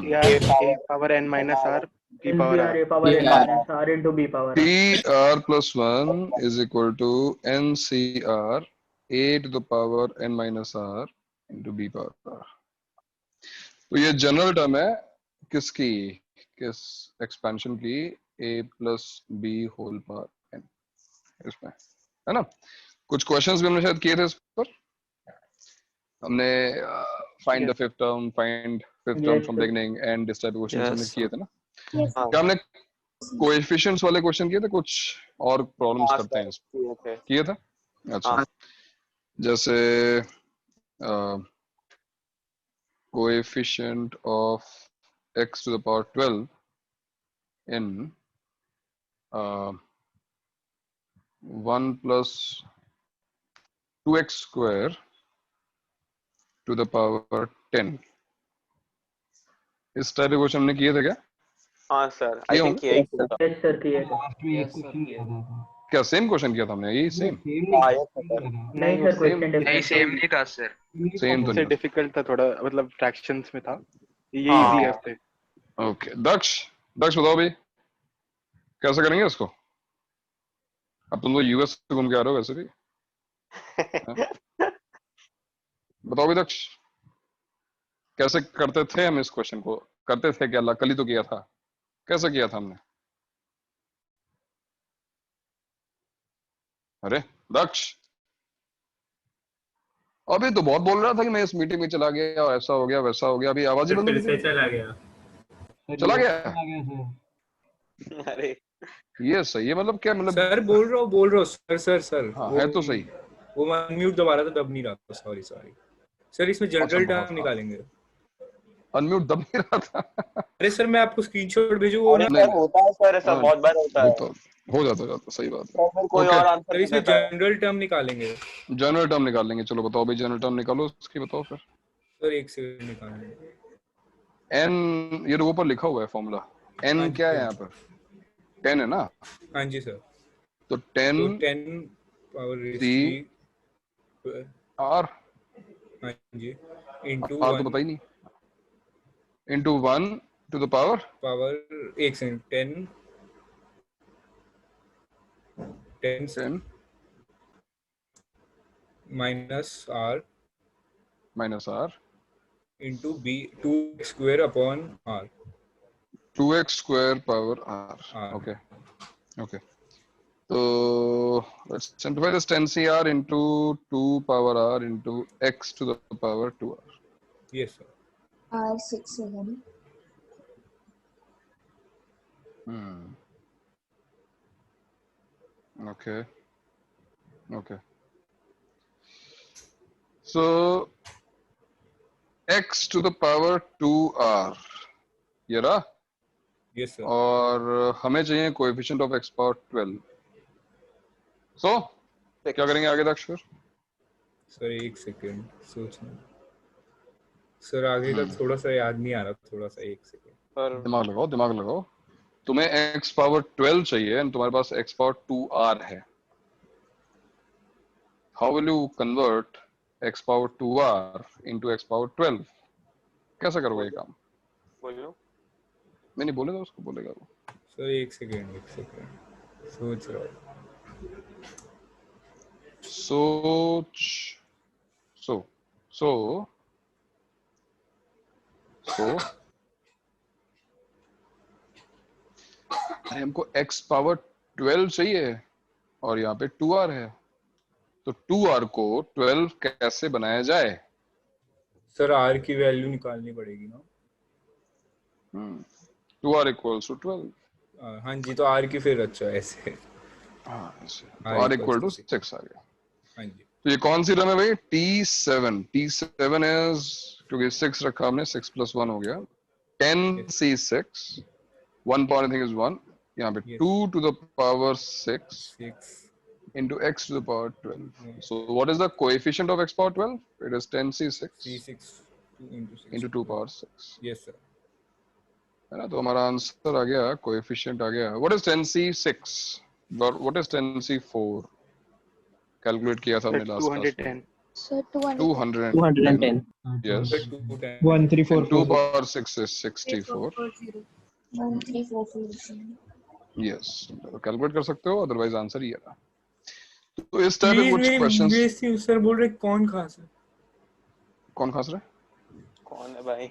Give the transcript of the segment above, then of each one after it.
NCR a power n minus r p power NCR r. a power n minus r into b power r. TR plus 1 is equal to NCR a to the power n minus r into b power r. तो ये general term है किसकी, किस expansion की, a plus b whole power n, इसमें है ना। कुछ क्वेश्चंस भी हमने शायद किए थे इस पर, हमने find the fifth term, find fifth term from beginning and इस टाइप के क्वेश्चंस हमने किए थे ना। क्या हमने कोएफिशिएंट्स वाले क्वेश्चन किए थे, कुछ और प्रॉब्लम्स करते हैं इस पर, किए थे। अच्छा, जैसे coefficient of x to the power 12 in 1 plus 2x square to the power 10, इस टाइप के क्वेश्चन हमने किए थे क्या? हाँ सर, आई थिंक यही था। यस सर किए थे। क्या सेम क्वेश्चन किया था हमने, यही सेम? नहीं सर, क्वेश्चन नहीं सेम नहीं था सर, सेम तो उससे नहीं। डिफिकल्ट था थोड़ा, मतलब फ्रैक्शंस में था, ये इजी है उससे। ओके, दक्ष बताओ भाई कैसे करेंगे इसको। अब तुम लोग यूएस से घूम के आ रहे हो वैसे भी। बताओ भी दक्ष, कैसे करते थे हम इस क्वेश्चन को, करते थे क्या, कल ही तो किया था, कैसे किया था हमने? अरे दक्ष, अभी तो बहुत बोल रहा था कि मैं इस मीटिंग में चला गया और ऐसा हो गया वैसा हो गया, अभी आवाज ही बंद हो गई। चला गया। अरे ये सही है, मतलब क्या, मतलब सर बोल रहा हूँ सर हाँ है तो सही। वो अनम्यूट दबा रहा था, दब नहीं रहा था। सॉरी सर, इसमें जनरल टर्म निकालेंगे। अनम्यूट दब नहीं रहा था। अरे सर मैं आपको स्क्रीनशॉट भेजू, वो ना होता है सर, ऐसा बहुत बार होता है। हो जाता, सही बात है। फिर कोई और आंसर सर इसमें जनरल टर्म निकालेंगे। जनरल टर्म निकाल लेंगे, चलो बताओ भाई, जनरल टर्म निकालो उसकी, बताओ फिर। सर एक सेकंड निकालेंगे। n ये ऊपर लिखा हुआ है फॉर्मूला, n क्या है यहाँ पर, 10 है ना। हाँ जी सर, तो 10 पावर c r, हाँ जी, इनटू r तो पता ही नहीं, इनटू 1 टू द पावर एक second 10 minus r into b 2x square upon r, 2x square power r. Okay. So let's simplify this 10cr into 2 power r into x to the power 2r. Yes sir. r6 है ना। Okay. So x to the power 2r, ये रहा। Yes sir. और हमें चाहिए coefficient of x power 12। सो क्या करेंगे आगे दक्ष फिर? सर एक सेकंड सोचना सर, आगे का थोड़ा सा याद नहीं आ रहा, थोड़ा सा एक सेकंड। दिमाग लगाओ। तुम्हें x पावर 12 चाहिए और तुम्हारे पास x पावर 2r है। How will you convert x power 2r into x power 12? कैसे करोगे ये काम? बोलो। मैं नहीं बोलेगा, उसको बोलेगा वो। सर एक सेकंड सोच रहा हूँ। अरे हमको x पावर 12 चाहिए और यहाँ पे 2r है, तो 2r को 12 कैसे बनाया जाए? सर r की वैल्यू निकालनी पड़ेगी ना। 2r equals to 12। हाँ जी, तो r की फिर अच्छा ऐसे, हाँ ऐसे, तो r equal to 6 आ गया। हाँ जी, तो ये कौन सी टर्म है भाई? T7 इज, क्योंकि 6 रखा हमने, 6 + 1 हो गया 10c6, 1 power I think is 1, यहाँ पे 2 to the power 6 into x to the power 12. So what is the coefficient of x power 12? It is 10c6 into 2 power 6. Yes sir. है ना, तो हमारा आंसर आ गया, कोएफिशिएंट आ गया। What is 10c6? What is 10c4? Calculate किया था हमने last class में। So 210. 210. Yes. Sir, 210. 1344. And 2 power 6 is 64. 13440. Yes. Calculate कर सकते हो, अदरवाइज आंसर ये रहा. तो इस टाइप के प्लीज कुछ मेरी क्वेश्चंस. बेइज्जती सर बोल रहे कौन खास है. कौन खास रहा है? कौन है भाई?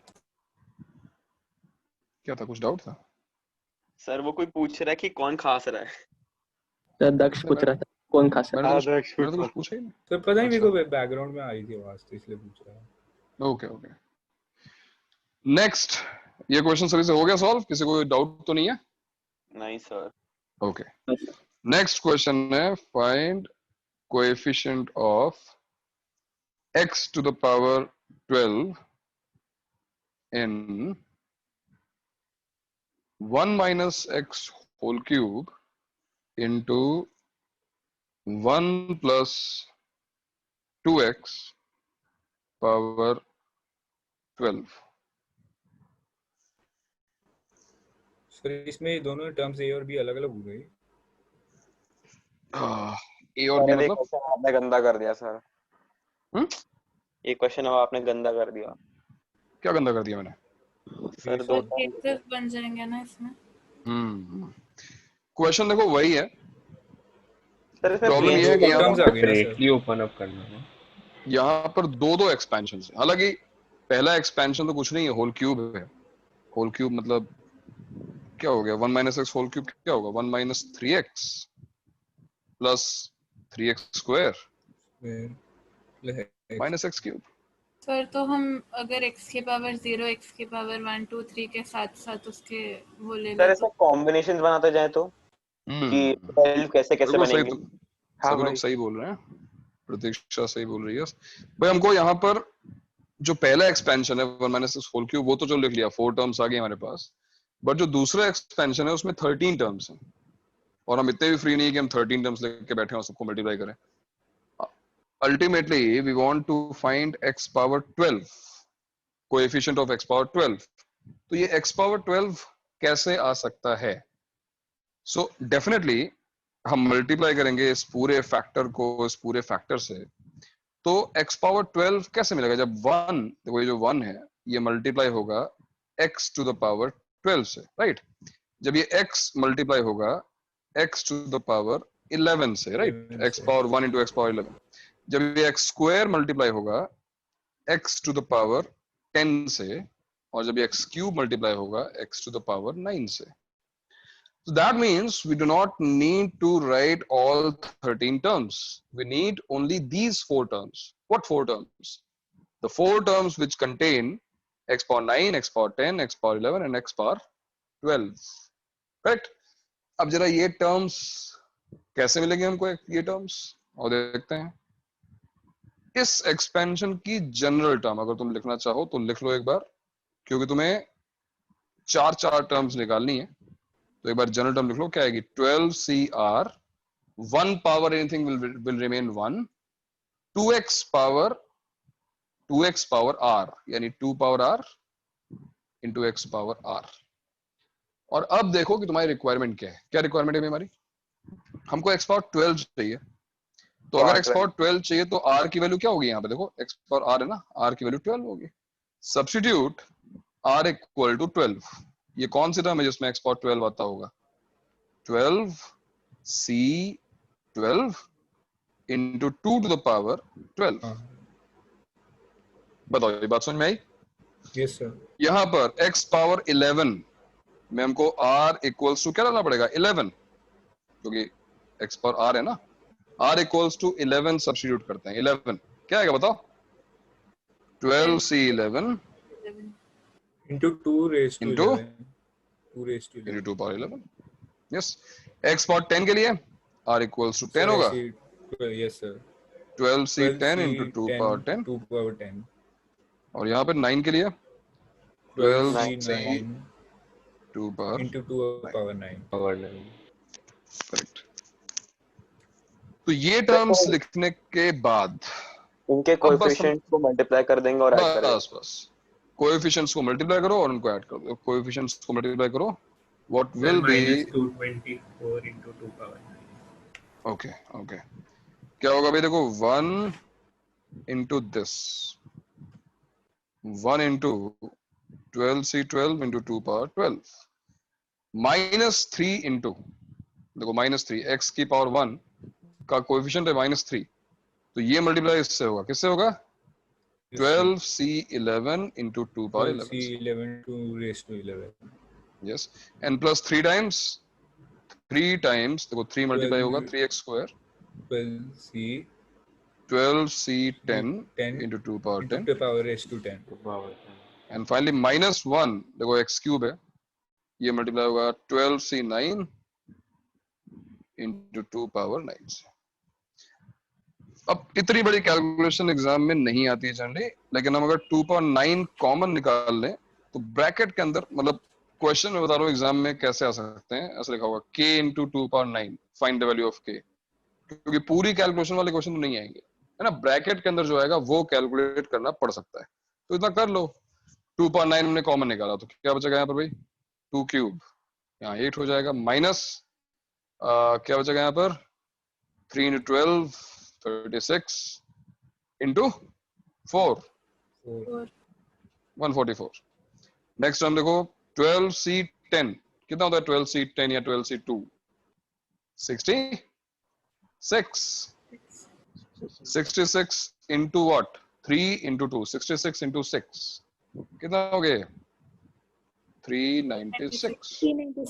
क्या था, कुछ डाउट था? सर वो कोई पूछ रहा है कि कौन खास रहा है. सर दक्ष पूछ रहा था कौन खा सकता मैंने हाँ, तो कुछ पूछा ही नहीं. सर पता नहीं मेरे को बैकग्राउंड में आ रही थी आवाज तो इसलिए पूछ रहा हूं. Okay okay. नेक्स्ट, ये क्वेश्चन सभी से हो गया सॉल्व? किसी को कोई डाउट तो नहीं है? नहीं सर. ओके. नेक्स्ट क्वेश्चन है, find coefficient of x to the power 12 in 1 minus x whole cube into 1 plus 2x power 12. Sir इसमें ये दोनों टर्म्स ए और बी अलग अलग हो गई. ए और बी अरे मतलब क्वेश्चन आपने गंदा कर दिया सर. ये क्वेश्चन अब आपने गंदा कर दिया. क्या गंदा कर दिया मैंने? सर दो केसेस बन जाएंगे ना इसमें. क्वेश्चन देखो वही है. सर इसमें प्रॉब्लम ये है कि टर्म्स आ गए ना सर. ग्रेटली ओपन अप करना है. यहाँ पर दो एक्सपेंशन है. हालांकि पहला एक्सपेंशन तो कुछ नहीं है, होल क्यूब है. होल क्यूब मतलब क्या हो गया? 1 माइनस एक्स होल क्यूब क्या होगा? 1 minus 3x plus 3x square minus x cube. Sir तो हम अगर x की पावर 0, x की पावर 1, 2, 3 के साथ साथ उसके वो ले सर लें इसमें कॉम्बिनेशंस बनाते जाए तो कि 12 कैसे कैसे बिल्कुल सही. बनेंगे. सभी लोग सही बोल रहे हैं. प्रतीक्षा सही बोल रही है भाई. हमको यहाँ पर जो पहला एक्सपेंशन है 1 माइनस एक्स होल क्यूब, वो तो चलो लिख लिया, 4 टर्म्स आ गए हमारे पास. बट जो दूसरा एक्सपेंशन है उसमें 13 टर्म्स हैं, और हम इतने भी फ्री नहीं कि हम 13 टर्म्स लेके बैठे हैं और सबको मल्टीप्लाई करें. Ultimately we want to find x power 12, coefficient of x power 12. तो ये x पावर 12 कैसे आ सकता है? सो डेफिनेटली हम मल्टीप्लाई करेंगे इस पूरे फैक्टर को इस पूरे फैक्टर से. तो x पावर 12 कैसे मिलेगा? जब 1, देखो ये जो 1 है ये मल्टीप्लाई होगा x टू द पावर 12 से, राइट? जब ये x मल्टीप्लाई होगा x टू द पावर 11 से, right? x power 1 into x power 11. जब ये x स्क्वायर मल्टीप्लाई होगा x टू द पावर 10 से, और जब ये x क्यूब मल्टीप्लाई होगा x टू द पावर 9 से. So that means we do not need to write all 13 terms. We need only these 4 terms. What 4 terms? The 4 terms which contain x power 9, x power 10, x power 11 and x power 12. Correct? अब जरा ये terms कैसे मिलेंगे हमको, ये terms? और देखते हैं. इस एक्सपेंशन की जनरल टर्म अगर तुम लिखना चाहो तो लिख लो एक बार, क्योंकि तुम्हें 4 टर्म्स निकालनी है. तो एक बार जनरल टर्म लिख लो. क्या आएगी? 12cr 1 power anything will remain 1, 2x power r, यानी 2 power r into x power r. और अब देखो कि तुम्हारी रिक्वायरमेंट क्या है. क्या रिक्वायरमेंट है हमारी? हमको x पावर 12 चाहिए. तो अगर x पावर 12 चाहिए तो r की वैल्यू क्या होगी? यहाँ पे देखो x पावर r है ना, r की वैल्यू 12 होगी. Substitute r equal to 12. ये कौन सी टर्म है जिसमें x पावर 12 आता होगा? 12c12 into 2 to the power 12. बताओ ये बात समझ में आई? Yes sir. यहाँ पर x पावर 11 में हमको r इक्वल्स टू क्या डालना पड़ेगा? 11, क्योंकि x पावर r है ना. r इक्वल्स टू 11 सब्स्टिट्यूट करते हैं. 11 क्या आएगा बताओ? 12c11 into 2 raised to into 11. 2 raised to 11. into 2 power 11. Yes. x power 10 के लिए r इक्वल्स टू 10 होगा. Yes sir. 12c10 into 2 power 10. 2 power 10. और यहाँ पे 9 के लिए 12c9 2 power into 2 power 9. Power 9. Correct. तो ये टर्म्स लिखने के बाद इनके कोएफिशिएंट को मल्टीप्लाई कर देंगे और ऐड करेंगे. बस कोएफिशिएंट्स को मल्टीप्लाई करो और उनको ऐड कर दो. कोएफिशिएंट्स को मल्टीप्लाई करो, what will be -224 into 2 power 9. Okay. क्या होगा भाई? देखो 1 into this 1 into 12c12 into 2 power 12 minus 3 into, देखो माइनस 3 x की पावर 1 का कोएफिशिएंट है -3, तो ये मल्टीप्लाई इससे होगा, किससे होगा? 12c11 into 2 power 11 12c11 to raised to 11. yes, and plus 3 times देखो 3 मल्टीप्लाई होगा 3x square 12c10 into 2 power 10 into power raised to 10. and finally minus 1 देखो x cube है, ये मल्टीप्लाई होगा 12c9 into 2 power 9 से। अब इतनी बड़ी कैलकुलेशन एग्जाम में नहीं आती है जनरली, लेकिन हम अगर 2 power 9 कॉमन निकाल लें तो ब्रैकेट के अंदर, मतलब क्वेश्चन में बता रहा हूँ एग्जाम में कैसे आ सकते हैं, ऐसा लिखा होगा k into 2 power 9 find the value of k, क्योंकि पूरी कैलकुलेशन वाले क्वेश्चन तो नहीं आएंगे, है ना, ब्रैकेट के अंदर जो आएगा वो कैलकुलेट करना पड़ सकता है, तो इतना कर लो। 2 power 9 हमने कॉमन निकाला तो क्या बचेगा यहाँ पर भाई? 2 क्यूब, यहाँ 8 हो जाएगा, माइनस क्या बचेगा यहाँ पर? 3 into 12 36 into 4 144। नेक्स्ट हम देखो 12c10 कितना होता है? 12c10 या 12c2 66 into what? 3 into 2 66 into 6 कितना हो गए? 396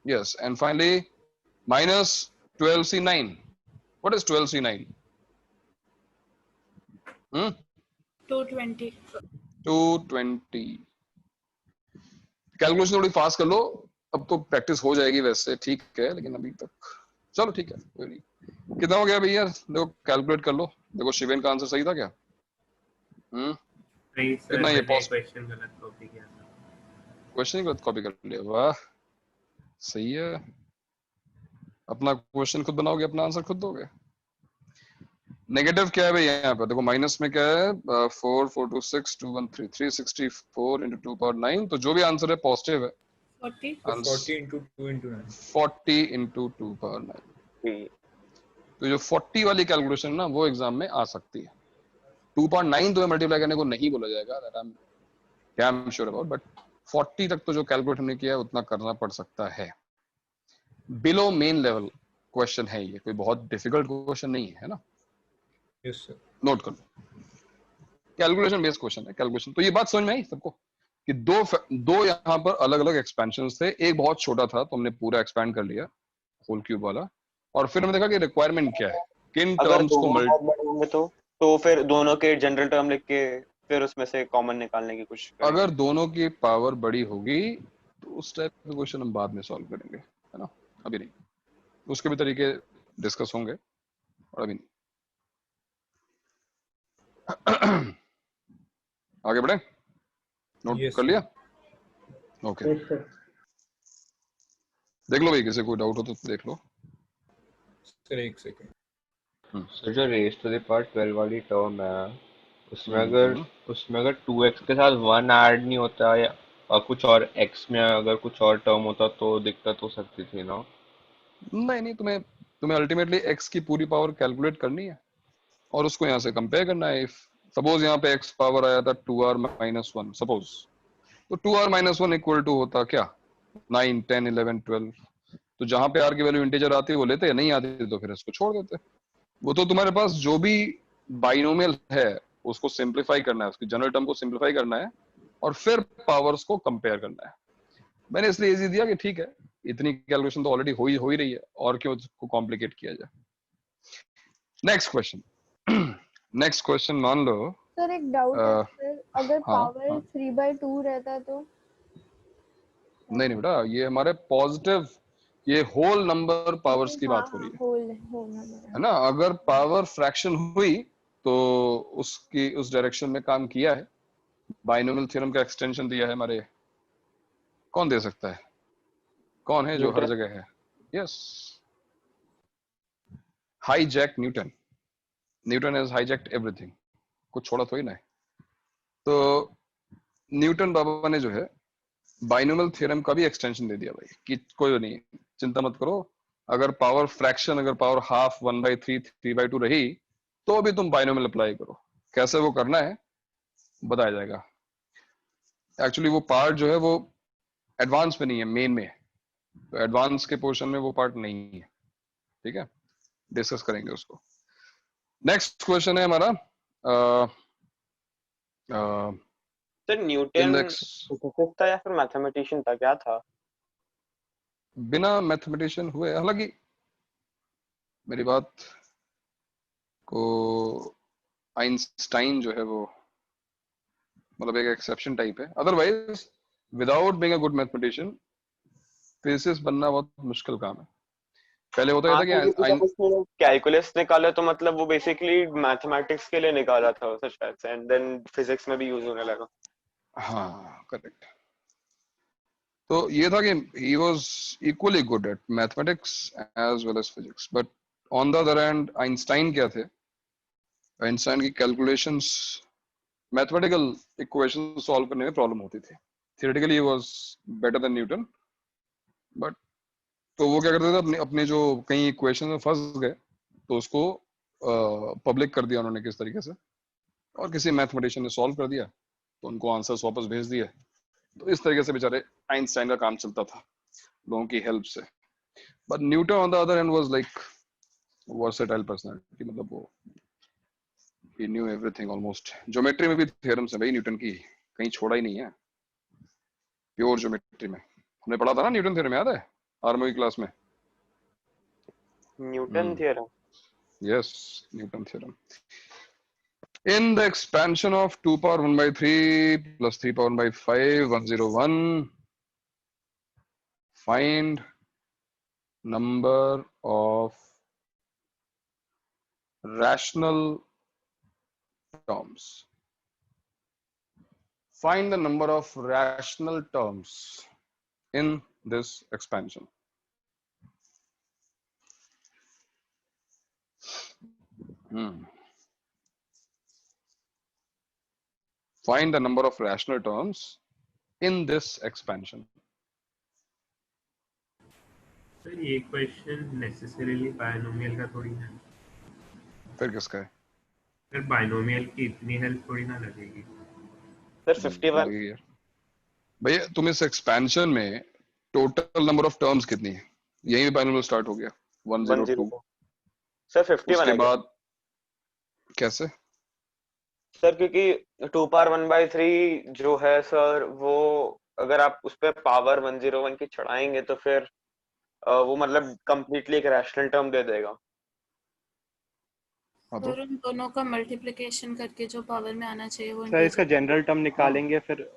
yes, and finally minus 12c9. What is 12c9? 220 calculation थोड़ी फास्ट कर लो, अब तो प्रैक्टिस हो जाएगी वैसे, ठीक है, लेकिन अभी तक चलो ठीक है, कोई नहीं। कितना हो गया भैया? देखो कैलकुलेट कर लो, देखो शिवेन का आंसर सही था क्या? नहीं सर, कितना ये क्वेश्चन गलत कॉपी किया था। क्वेश्चन गलत कॉपी कर लिया, वाह सही है। अपना क्वेश्चन खुद बनाओगे, अपना आंसर खुद दोगे। नेगेटिव क्या है भाई यहाँ पर? देखो माइनस में क्या है? 4 4 2 6 2 1 3 364 into 2 power 9, तो जो भी आंसर है पॉजिटिव है। 40 into 2 into 9 40 into 2 power 9। तो जो 40 वाली कैलकुलेशन ना वो एग्जाम में आ सकती है। 2 power 9 तो मल्टीप्लाई करने को नहीं बोला जाएगा, I am sure about, but 40 तक तो जो कैलकुलेट हमने किया है उतना करना पड़ सकता है। बिलो मेन लेवल क्वेश्चन है ये, कोई बहुत डिफिकल्ट क्वेश्चन नहीं है ना। yes sir, नोट कर लो, कैलकुलेशन बेस्ड क्वेश्चन है। कैलकुलेशन तो ये बात समझ में आई सबको कि दो यहाँ पर अलग अलग एक्सपेंशंस थे, एक बहुत छोटा था तो हमने पूरा एक्सपैंड कर लिया होल क्यूब वाला, और फिर हमने देखा कि रिक्वायरमेंट क्या है, किन टर्म्स को तो फिर दोनों के जनरल टर्म लिख के फिर उसमें से कॉमन निकालने की कोशिश करेंगे। अगर दोनों की पावर बड़ी होगी तो उस टाइप का क्वेश्चन हम बाद में सॉल्व करेंगे, है ना, अभी नहीं, उसके भी तरीके डिस्कस होंगे और अभी नहीं। आगे बढ़े, नोट Yes, कर लिया? Okay Yes, sir. देख लो भाई, किसी कोई डाउट हो तो देख लो। सर एक सेकंड। सर जो रेज टू द पावर 12 वाली टर्म है उसमें अगर 2x के साथ 1 ऐड नहीं होता या और कुछ और x में अगर कुछ और टर्म होता तो दिक्कत हो सकती थी ना? नहीं, तुम्हें अल्टीमेटली x की पूरी पावर कैलकुलेट करनी है और उसको यहाँ से कंपेयर करना है। इफ सपोज यहाँ पे x पावर आया था 2r minus 1 सपोज, तो 2r minus 1 इक्वल टू होता क्या? 9 10 11 12। तो जहां पे r की वैल्यू इंटीजर आती है वो लेते हैं, नहीं आती तो फिर इसको छोड़ देते। वो तो तुम्हारे पास जो भी बाइनोमियल है उसको सिंप्लीफाई करना है, उसकी जनरल टर्म को सिंप्लीफाई करना है और फिर पावर्स को कंपेयर करना है। मैंने इसलिए इजी दिया कि ठीक है, इतनी कैलकुलेशन तो ऑलरेडी हो ही रही है, और क्यों उसको कॉम्प्लिकेट किया जाए। नेक्स्ट क्वेश्चन मान लो सर एक डाउट है सर, अगर हाँ, पावर 3/2 रहता तो? नहीं बेटा, ये हमारे पॉजिटिव, ये होल नंबर पावर्स की बात हो रही है, है ना। अगर पावर फ्रैक्शन हुई तो उसकी उस डायरेक्शन में काम किया है। बाइनोमियल थ्योरम का एक्सटेंशन दिया है हमारे, कौन दे सकता है? कौन है जो हर जगह है? Yes, hijack Newton has hijacked everything, कुछ छोड़ा थोड़ी ना है। तो न्यूटन बाबा ने जो है बाइनोमियल थ्योरम का भी एक्सटेंशन दे दिया भाई, कि कोई नहीं, चिंता मत करो, अगर पावर फ्रैक्शन, अगर पावर हाफ 1/3 3/2 रही तो भी तुम बाइनोमियल अप्लाई करो। कैसे वो करना है बताया जाएगा। एक्चुअली वो पार्ट जो है वो एडवांस में नहीं है, मेन में है। तो एडवांस के पोर्शन में वो पार्ट नहीं है, ठीक है, डिस्कस करेंगे उसको। नेक्स्ट क्वेश्चन है हमारा सर न्यूटन इंडेक्स। फिजिसिस्ट था या फिर मैथमेटिशियन था, क्या था? बिना मैथमेटिशियन हुए, हालांकि मेरी बात को आइंस्टाइन जो है वो मतलब एक एक्सेप्शन टाइप है, otherwise without being a good mathematician physicist बनना बहुत मुश्किल काम है। पहले होता था कि कैलकुलस निकाला तो मतलब वो बेसिकली मैथमेटिक्स के लिए निकाला था सच शायद से, एंड देन फिजिक्स में भी यूज होने लगा। हाँ करेक्ट। तो ये था कि he was equally good at mathematics as well as physics, but on the other hand Einstein क्या थे, आइंस्टाइन की कैलकुलेशंस मैथमेटिकल इक्वेशन सॉल्व करने में प्रॉब्लम होती थी। Theoretically he was better than Newton, but तो वो क्या करते थे, अपने अपने जो कई इक्वेशन में फंस गए तो उसको पब्लिक कर दिया उन्होंने किस तरीके से, और किसी मैथमेटिशियन ने सॉल्व कर दिया तो उनको आंसर्स वापस भेज दिए। तो इस तरीके से बेचारे आइंस्टाइन का काम चलता था लोगों की हेल्प से। But Newton on the other hand was like versatile personality, मतलब वो he knew everything almost। Geometry में भी थ्योरम्स है भाई न्यूटन की, कहीं छोड़ा ही नहीं है। प्योर ज्योमेट्री में हमने पढ़ा था ना न्यूटन थ्योरम, याद है 8वीं क्लास में? Newton theorem, yes Newton theorem. In the expansion of 2 power 1 by 3 plus 3 power 1 by 5, 101, find number of rational terms. Find the number of rational terms in this expansion. Find the number of rational terms in this expansion. Sir ये question necessarily binomial का थोड़ी है। फिर किसका है? Sir binomial की इतनी help थोड़ी ना लगेगी। सर 51 भैया तुम इस एक्सपेंशन में टोटल नंबर ऑफ टर्म्स कितनी है? यही बाइनोमियल स्टार्ट हो गया 102। सर 51 उसके है बाद कैसे? सर क्योंकि 2 पावर 1 by 3 जो है सर, वो अगर आप उस पर पावर 101 की चढ़ाएंगे तो फिर वो मतलब कंप्लीटली एक रैशनल टर्म दे देगा। और उन दोनों का मल्टीप्लिकेशन करके जो पावर में आना चाहिए वो सर इसका जनरल टर्म निकालेंगे फिर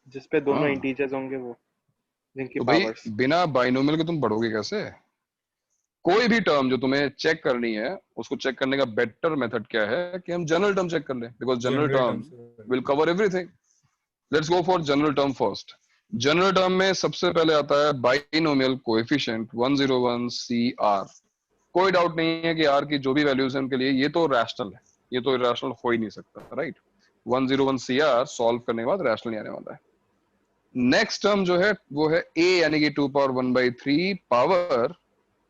जिस पे दोनों इंटीजर्स होंगे वो जिनकी तो भाई पावर्स। बिना बाइनोमियल के तुम पढ़ोगे कैसे? कोई भी टर्म जो तुम्हें चेक करनी है उसको चेक करने का बेटर मेथड क्या है कि हम जनरल टर्म चेक कर लें, because general term will cover everything. Let's go for general term first. General term में सबसे पहले आता है बाइनोमियल कोएफिशिएंट 101 CR। कोई डाउट नहीं है कि R की जो भी वैल्यूज है उनके लिए ये तो रैशनल है, ये तो इरैशनल हो ही नहीं सकता, राइट? 101 CR सॉल्व करने के बाद रैशनल आने वाला है। नेक्स्ट टर्म जो है वो है A, यानी कि 2 power 1 by 3 power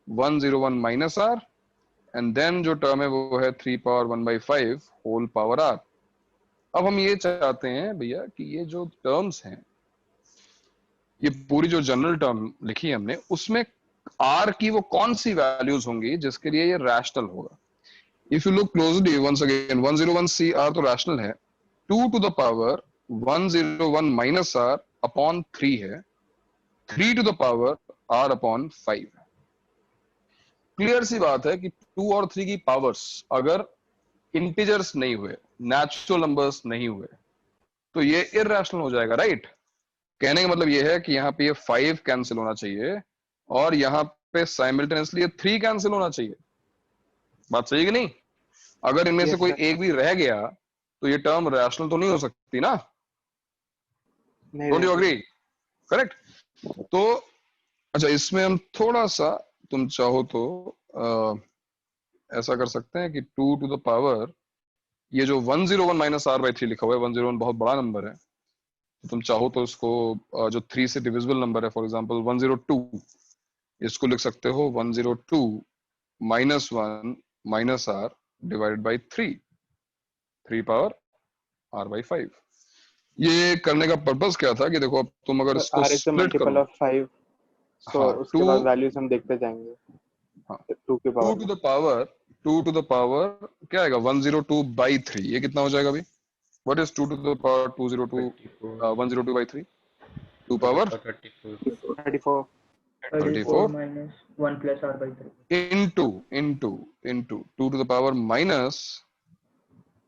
101 minus R, and then जो टर्म है वो है 3 power 1 by 5 whole power R। अब हम ये चाहते हैं भैया कि ये जो टर्म्स हैं, ये पूरी जो जनरल टर्म लिखी है हमने, उसमें R की वो कौन सी वैल्यूज होंगी जिसके लिए ये रैशनल होगा। If you look closely once again 101 CR तो रैशनल है, 2 to the power 101 minus R upon 3 है, 3 to the power R upon 5 है। क्लियर सी बात है कि 2 और 3 की पावर्स अगर इंटीजर्स नहीं हुए, नेचुरल नंबर्स नहीं हुए, तो ये इरैशनल हो जाएगा, राइट? कहने का मतलब ये है कि यहाँ पे ये 5 कैंसिल होना चाहिए और यहाँ पे साइमल्टेनियसली ये 3 कैंसिल होना चाहिए। बात सही है कि नहीं? अगर इनमें से कोई एक भी रह गया तो ये टर्म रैशनल तो नहीं हो सकती ना। Don't you agree? करेक्ट। तो अच्छा, इसमें हम थोड़ा सा, तुम चाहो तो ऐसा कर सकते हैं कि 2 to the power, ये जो 101 माइनस R by 3 लिखा हुआ है, 101 बहुत बड़ा नंबर है, तो तुम चाहो तो इसको जो 3 से डिविजिबल नंबर है, फॉर एग्जांपल 102, इसको लिख सकते हो 102 minus 1 minus R divided by 3 power r by 5। ये करने का पर्पस क्या था कि देखो अब तुम अगर इसको r is the split multiple करो, of 5, so हाँ उसके बाद वैल्यूज हम देखते जाएंगे। हाँ 2 के 2 power to the power 2 to the power क्या आएगा 102 by 3। ये कितना हो जाएगा अभी? What is 2 to the power 202 102 by 3? 2 power 34 34 minus 1 plus r by 3 into 2 to the power minus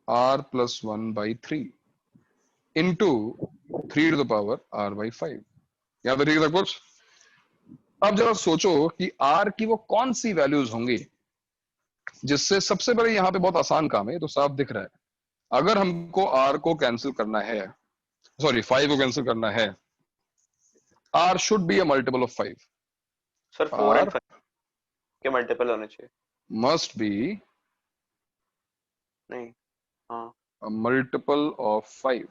r plus 1 by 3 into 3 to the power r by 5। यहाँ पे ठीक है कुछ? अब जरा सोचो कि r की वो कौन सी वैल्यूज होंगी जिससे, सबसे पहले यहाँ पे बहुत आसान काम है, तो साफ दिख रहा है। अगर हमको r को कैंसिल करना है, सॉरी 5 को कैंसिल करना है, r should be a multiple of 5। Sir 4 and 5 के मल्टीपल होने चाहिए। मस्ट बी नहीं, हाँ a multiple of 5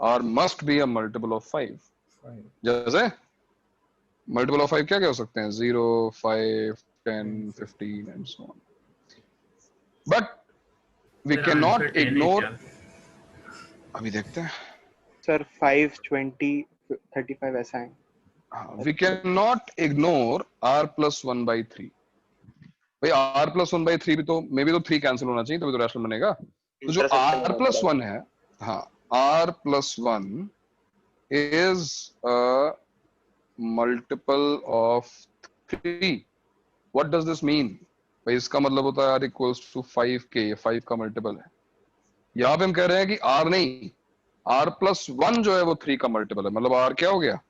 or must be a multiple of 5। जैसे multiple of 5 क्या क्या हो सकते हैं? 0, 5, 10, 15 and so on। But we cannot ignore, अभी देखते हैं सर 5, 20, 35 ऐसा है। we cannot ignore r plus 1 by 3। भाई r plus 1 by 3 भी तो मे भी तो 3 कैंसिल होना चाहिए तभी तो रैशनल बनेगा। तो जो r plus 1 है, हाँ r plus 1 is a multiple of 3। What does this mean? भाई इसका मतलब होता है r equals to 5k, 5 का मल्टीपल है। यहाँ पे हम कह रहे हैं कि r नहीं, r plus 1 जो है वो 3 का मल्टीपल है। मतलब r क्या हो गया?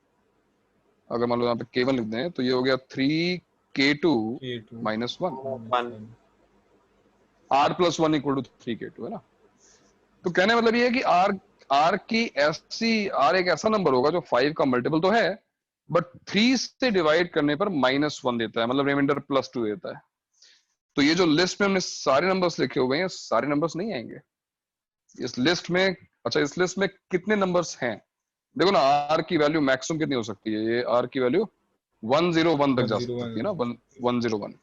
अगर मान लो यहाँ पे k1 लिख दें तो ये हो गया 3k2 minus 1। r plus 1 equal to 3k2 है ना। तो कहने का मतलब ये है कि r की ऐसी, r एक ऐसा नंबर होगा जो 5 का मल्टीपल तो है बट 3 से डिवाइड करने पर -1 देता है, मतलब रिमाइंडर +2 देता है। तो ये जो लिस्ट में हमने सारे नंबर्स लिखे हुए हैं, सारे नंबर्स नहीं आएंगे इस लिस्ट में। अच्छा, इस लिस्ट में कितने नंबर्स हैं? देखो ना, r की वैल्यू मैक्सिमम कितनी हो सकती है? ये r की वैल्यू 101 तक जा सकती है ना, 101।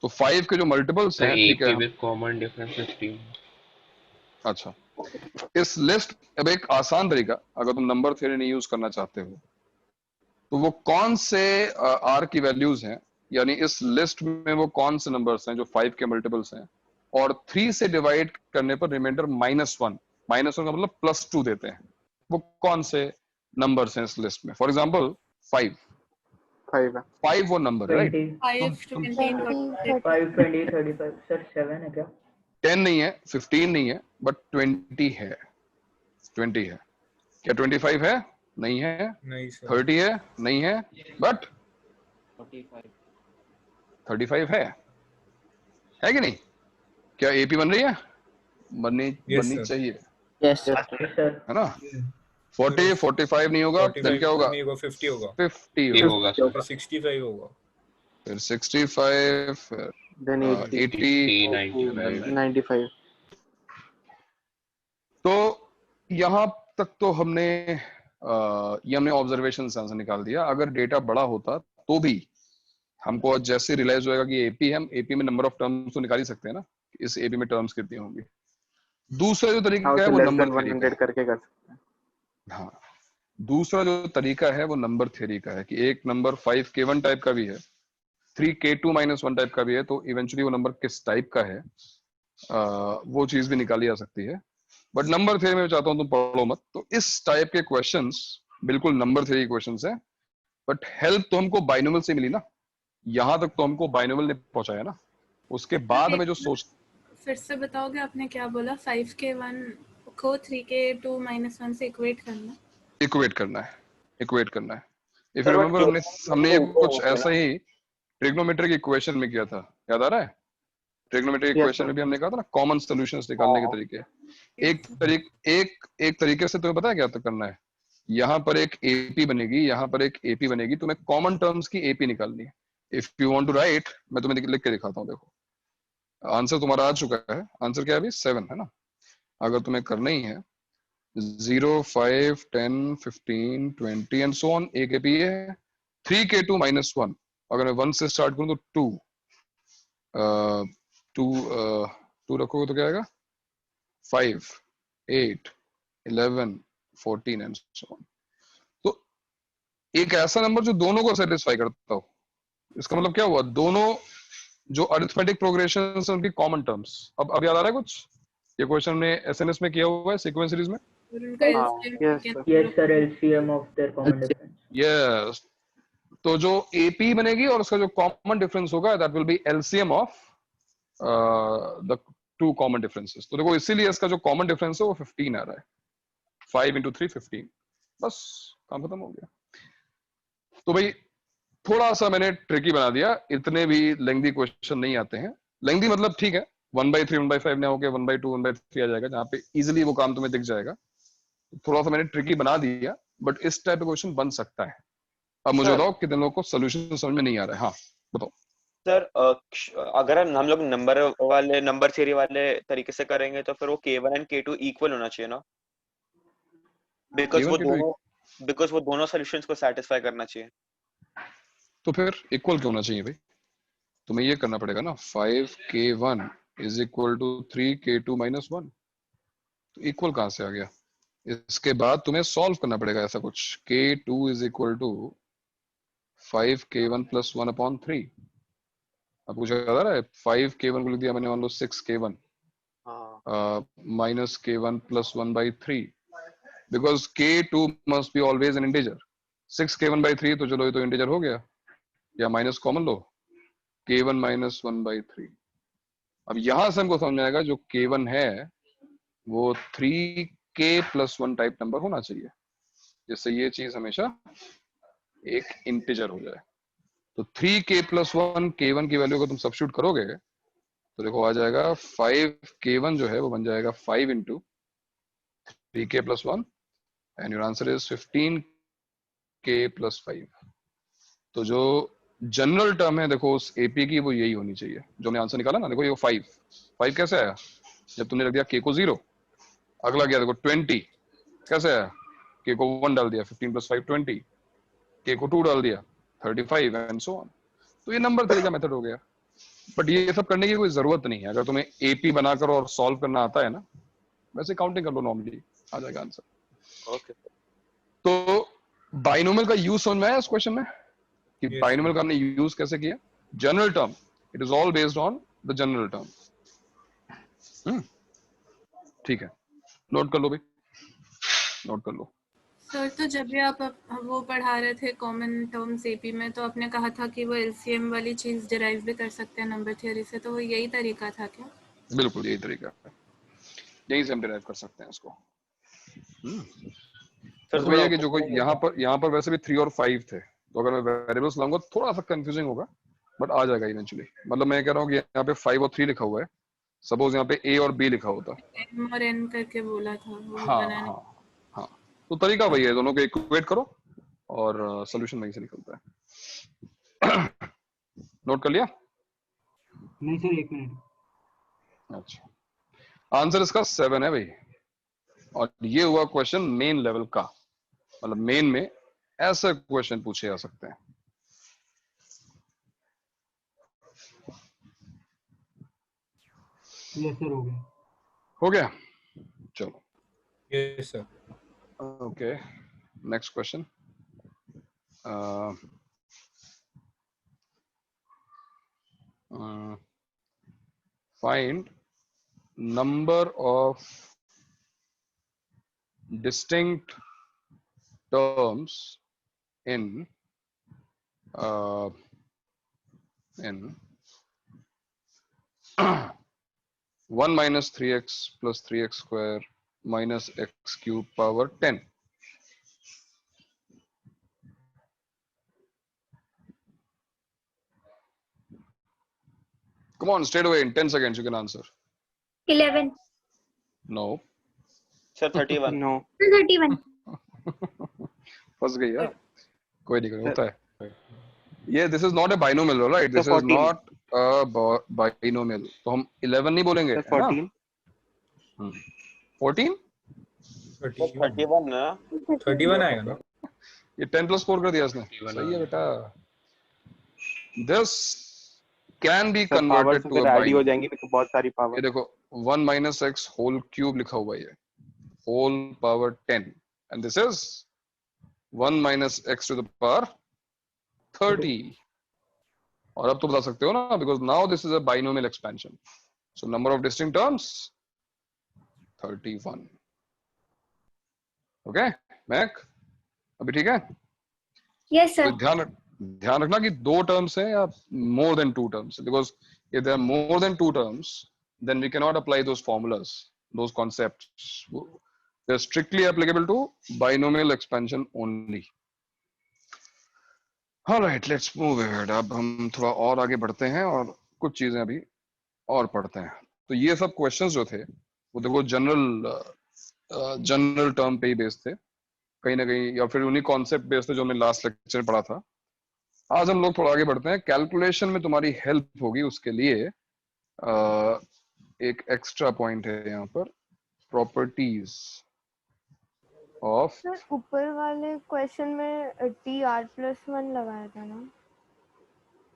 तो 5 के जो मल्टीपल्स हैं, ठीक है, कॉमन डिफरेंस 15। अच्छा इस लिस्ट, अब एक आसान तरीका, अगर तुम नंबर थ्योरी नहीं यूज करना चाहते हो तो वो कौन से r की वैल्यूज हैं, यानी इस लिस्ट में वो कौन से नंबर्स हैं जो 5 के मल्टीपल्स हैं और 3 से डिवाइड करने पर रिमाइंडर -1 का मतलब +2 देते हैं, वो कौन से नंबर्स हैं इस लिस्ट में? फॉर एग्जांपल 5 वो नंबर है, राइट? 5, 20, 5, 20, 35 सर 7 है क्या? 10 नहीं है, 15 नहीं है, बट 20 है। 20 है क्या? 25 है? नहीं है। नहीं सर। 30 है? नहीं है, बट 35 है कि नहीं? क्या एपी बन रही है? बननी चाहिए, यस सर, है ना? 40, 45 नहीं होगा, देन क्या होगा? 50 होगा, 50 होगा, फिर 65 होगा, फिर 65, फिर then 80, 95। तो यहाँ तक तो हमने ये हमने ऑब्जर्वेशन से निकाल दिया। अगर डेटा बड़ा होता तो भी हमको जैसे रियलाइज होएगा कि एपी है, हम एपी में नंबर ऑफ टर्म्स तो निकाल ही सकते हैं ना, इस एपी में टर्म्स कितनी होंगी। दूसरा जो तरीका है वो नंबर थ्योरी का करके कर सकते हैं। हाँ, दूसरा जो तरीका है वो नंबर थ्योरी का है कि एक नंबर 5k1 टाइप का भी है, 3k2 -1 टाइप का भी है, तो इवेंचुअली वो नंबर किस टाइप का है वो चीज भी निकाली जा सकती है। बट नंबर थ्योरी में चाहता हूं तुम पढ़ो मत। तो इस टाइप के क्वेश्चंस बिल्कुल नंबर थ्योरी क्वेश्चंस हैं, बट हेल्प तो हमको बाइनोमियल से मिली ना, यहां तक तो हमको बाइनोमियल ने पहुंचाया ना। उसके बाद हमें जो सोच, फिर से बताओगे आपने क्या बोला? 5k1 को 3k2 -1 से इक्वेट करना है। इफ यू रिमेंबर हमने कुछ ऐसा ही ट्रिग्नोमेट्रिक इक्वेशन में किया था, याद आ रहा है? ट्रिग्नोमेट्रिक इक्वेशन में भी हमने कहा था ना कॉमन सॉल्यूशंस निकालने के तरीके। एक तरीके से तुम्हें पता है क्या तो करना है? यहाँ पर एक एपी बनेगी, यहाँ पर एक एपी बनेगी, तुम्हें कॉमन टर्म्स की एपी निकालनी है। If you want to write, मैं तुम्हें लिख के दिखाता हूँ। देखो आंसर तुम्हारा आ चुका है। आंसर क्या है अभी? 7 है ना। अगर तुम्हें करना ही है 0, 5, 10, 15, 20 एंड सो ऑन, एक एपी है 3k2 -1। अगर मैं 1 से स्टार्ट करूं तो 2, 2 रखोगे तो क्या आएगा 5 8 11 14 एंड सो ऑन। तो एक ऐसा नंबर जो दोनों को सेटिस्फाई करता हो, इसका मतलब क्या हुआ, दोनों जो अरिथमेटिक प्रोग्रेशन है उनकी कॉमन टर्म्स। अब याद आ रहा है कुछ, ये क्वेश्चन ने एसएनएस में किया हुआ है सीक्वेंस सीरीज में। और उनका LCM Yes sir, LCM of their common difference. Yes, तो जो एपी बनेगी और उसका जो कॉमन डिफरेंस होगा that will be LCM of the two common differences. तो देखो इसीलिए इसका जो कॉमन डिफरेंस है वो 15 आ रहा है, 5 into 3 15, बस काम खत्म हो गया। तो भाई थोड़ा सा मैंने ट्रिकी बना दिया, इतने भी लेंथी क्वेश्चन नहीं आते हैं। लेंथी मतलब ठीक है 1/3 1/5 ना होके 1/2 1/3 आ जाएगा, जहाँ पे इजिली वो काम तुम्हें दिख जाएगा। थोड़ा सा मैंने ट्रिकी बना दिया, बट इस टाइप का क्वेश्चन बन सकता है। अब मुझे बताओ कितने लोगों को सोल्यूशन समझ में नहीं आ रहा है। हाँ बताओ सर, अगर हम लोग नंबर थ्योरी वाले तरीके से करेंगे तो फिर वो K1 एंड K2 इक्वल होना चाहिए ना, बिकॉज वो दोनों सॉल्यूशंस को सेटिस्फाई करना चाहिए। तो फिर इक्वल क्यों होना चाहिए भाई, तुम्हें ये करना पड़ेगा ना 5K1 is equal to 3K2 minus 1। तो इक्वल कहां से आ गया, इसके बाद तुम्हें सॉल्व करना पड़ेगा ऐसा कुछ, K2 is equal to 5K1 plus 1/3। अब कुछ याद आ रहा है, 5K1 को लिख दिया मैंने मान लो 6K1 minus K1 plus 1/3, because K2 must be always an integer. 6K1/3 तो चलो ये तो इंटीजर हो गया, या माइनस कॉमन लो K1 माइनस 1/3। अब यहां से हमको समझ में आएगा जो K1 है वो 3K प्लस 1 टाइप नंबर होना चाहिए, जिससे ये चीज हमेशा एक इंटीजर हो जाए। तो 3K प्लस 1 K1 की वैल्यू को तुम सब्स्टिट्यूट करोगे तो देखो आ जाएगा 5K1 जो है वो बन जाएगा 5 into 3K plus 1 and your answer is 15K plus 5। तो जो जनरल टर्म है देखो उस एपी की वो यही होनी चाहिए जो हमने आंसर निकाला ना। देखो ये 5 कैसे आया, जब तुमने रख दिया K को 0, अगला गया देखो 20 कैसे आया, K को 1 डाल दिया 15 प्लस 5 20, K को 2 डाल दिया 35 एंड सो ऑन। तो ये नंबर थ्योरी का मेथड हो गया, बट ये सब करने की कोई जरूरत नहीं है। अगर तुम्हें एपी बनाकर और सॉल्व करना आता है ना, वैसे काउंटिंग कर लो नॉर्मली आ जाएगा आंसर। ओके, तो बाइनोमियल का यूज समझ में आया इस क्वेश्चन में कि बाइनोमियल का हमने यूज कैसे किया। General term, it is all based on the general term. ठीक है, नोट कर लो भाई, नोट कर लो। सर तो जब भी आप वो पढ़ा रहे थे कॉमन टर्म्स एपी में, तो आपने कहा था कि वो एलसीएम वाली चीज डिराइव भी कर सकते हैं नंबर थ्योरी से, तो वो यही तरीका था क्या? बिल्कुल यही तरीका है, यही से हम डिराइव कर सकते हैं इसको। सर भैया कि जो कोई यहाँ पर वैसे भी 3 और 5 थे, तो अगर मैं वेरिएबल्स लाऊंगा थोड़ा सा कंफ्यूजिंग होगा, बट आ जाएगा इवेंचुअली। मतलब मैं कह रहा हूँ कि यहाँ पे 5 और 3 लिखा हुआ है, सपोज यहाँ पे A और B लिखा होता, M और N करके बोला था वो हाँ बनाने। हाँ, तो तरीका वही है, दोनों को इक्वेट करो और सॉल्यूशन वहीं से निकलता है। नोट कर लिया? नहीं सर, 1 मिनट। अच्छा, आंसर इसका 7 है भाई, और ये हुआ क्वेश्चन मेन लेवल का, मतलब मेन में ऐसे क्वेश्चन पूछे जा सकते हैं। यस सर, हो गया। हो गया, चलो। Yes sir. Okay, next question. Find number of distinct terms in 1 minus 3x plus 3x square minus x cube power 10. Come on, straight away in 10 seconds you can answer. 11. No. Sir 31. No. 31. फंस गई यार, कोई नहीं, होता है ये। This is not a binomial, right? This is not a binomial, तो हम 11 नहीं बोलेंगे, है ना? 14 31 ना, 31 आएगा ना? ये 10 plus 4 कर दिया इसने, सही है बेटा। This can be sir power converted से to फिर a ऐड ही हो binomial. जाएंगी तो बहुत सारी ये पावर। देखो 1 minus x whole cube लिखा हुआ है, whole power 10, and this is 1 minus x to the power 30. और अब तो बता सकते हो ना, because now this is a binomial expansion. So number of distinct terms 31. Okay, Mac? अभी ठीक है? Yes, sir. तो ध्यान रखना कि 2 terms है या more than 2 terms, because if there are more than 2 terms, then we cannot apply those formulas, those concepts. They're strictly applicable to binomial expansion only. All right, let's move ahead. अब हम थोड़ा और आगे बढ़ते हैं और कुछ चीजें अभी और पढ़ते हैं। तो ये सब क्वेश्चंस जो थे वो देखो जनरल टर्म पे ही बेस्ड थे कहीं ना कहीं, या फिर उन्हीं कॉन्सेप्ट बेस्ड थे जो हमने लास्ट लेक्चर में पढ़ा था। आज हम लोग थोड़ा आगे बढ़ते हैं, कैलकुलेशन में तुम्हारी हेल्प होगी उसके लिए एक एक्स्ट्रा पॉइंट है यहाँ पर, प्रॉपर्टीज ऑफ। सर ऊपर वाले क्वेश्चन में TR+1 लगाया था ना?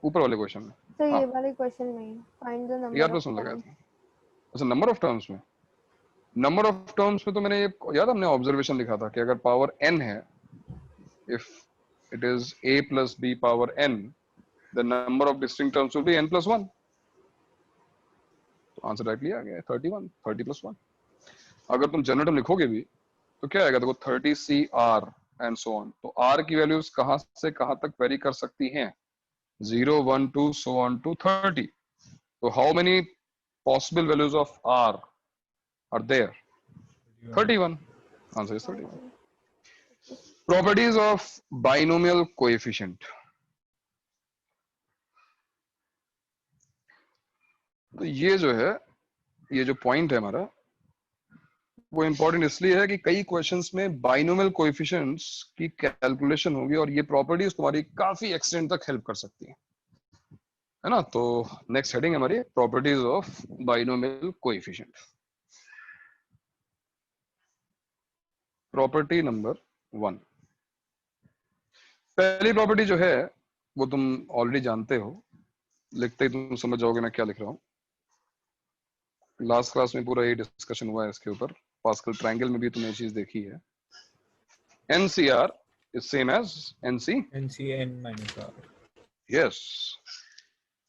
ऊपर वाले क्वेश्चन में सर हाँ, ये वाले क्वेश्चन में फाइंड द नंबर TR+1 लगाया था। अच्छा, नंबर ऑफ टर्म्स में, नंबर ऑफ टर्म्स में तो मैंने ये याद, हमने ऑब्जर्वेशन लिखा था कि अगर पावर n है, if it is a plus b power n, the number of distinct terms will be n+1. तो आंसर डायरेक्टली आ गया 31, 30+1। अगर तुम जनरल टर्म लिखोगे भी तो क्या आएगा, देखो 30 CR एंड सो ऑन। तो R की वैल्यूज कहां से कहां तक वेरी कर सकती हैं, 0, 1, 2 so on to 30. So how many possible values of R are there? 31. Answer is 31. Properties of binomial coefficient. तो ये जो है, ये जो पॉइंट है हमारा, वो इंपॉर्टेंट इसलिए है कि कई क्वेश्चंस में बाइनोमियल कोएफिशिएंट्स की कैलकुलेशन होगी और ये प्रॉपर्टीज तुम्हारी काफी एक्सटेंड तक हेल्प कर सकती है ना। तो नेक्स्ट हेडिंग हमारी properties of binomial coefficient. Property number 1, पहली प्रॉपर्टी जो है वो तुम ऑलरेडी जानते हो, लिखते ही तुम समझ जाओगे मैं क्या लिख रहा हूँ। लास्ट क्लास में पूरा ये डिस्कशन हुआ है इसके ऊपर, पास्कल ट्रायंगल में भी तुमने ये चीज देखी है। NCR is same as NCN minus R. Yes.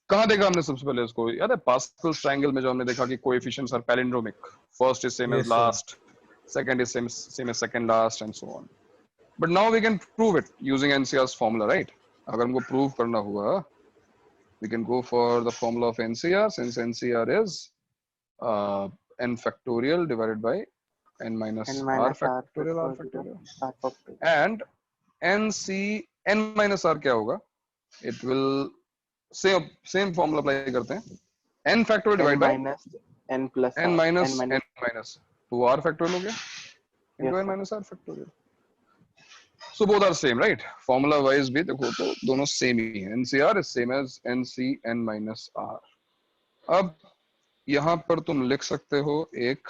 कहाँ देखा हमने सबसे पहले इसको, याद है पास्कल ट्रायंगल में जो हमने देखा कि coefficients are palindromic, first is same as last, second is same as second last and so on. But now we can prove it using NCR's formula, right? अगर हमको प्रूव करना हुआ, we can go for the formula of NCR, since NCR is n factorial divided by n minus r factorial, and n minus r क्या होगा, it will same formula apply करते हैं, n factorial divided by n plus n minus 2r factorial हो गया into n minus r factorial. So both are same, right? Formula wise भी देखो तो दोनों same ही हैं। NCR is same as NCn minus r. अब यहाँ पर तुम लिख सकते हो एक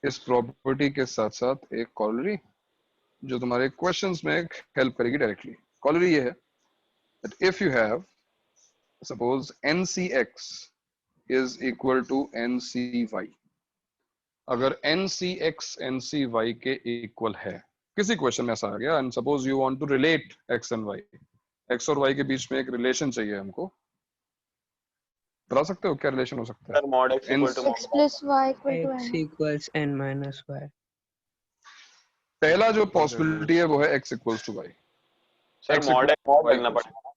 इस प्रॉपर्टी के साथ साथ एक कॉलरी जो तुम्हारे क्वेश्चंस में हेल्प करेगी डायरेक्टली। कॉलरी ये है that if you have suppose NCX is equal to NCY, अगर NCX NCY के इक्वल है, किसी क्वेश्चन में ऐसा आ गया, and suppose you want to relate x and y, x और y के बीच में एक रिलेशन चाहिए हमको, बता सकते हो क्या रिलेशन हो सकता है? Sir mod x equal to x plus y equal to x n equals n minus y. पहला जो पॉसिबिलिटी है वो है x equals to y. Sir mod x करना पड़ेगा।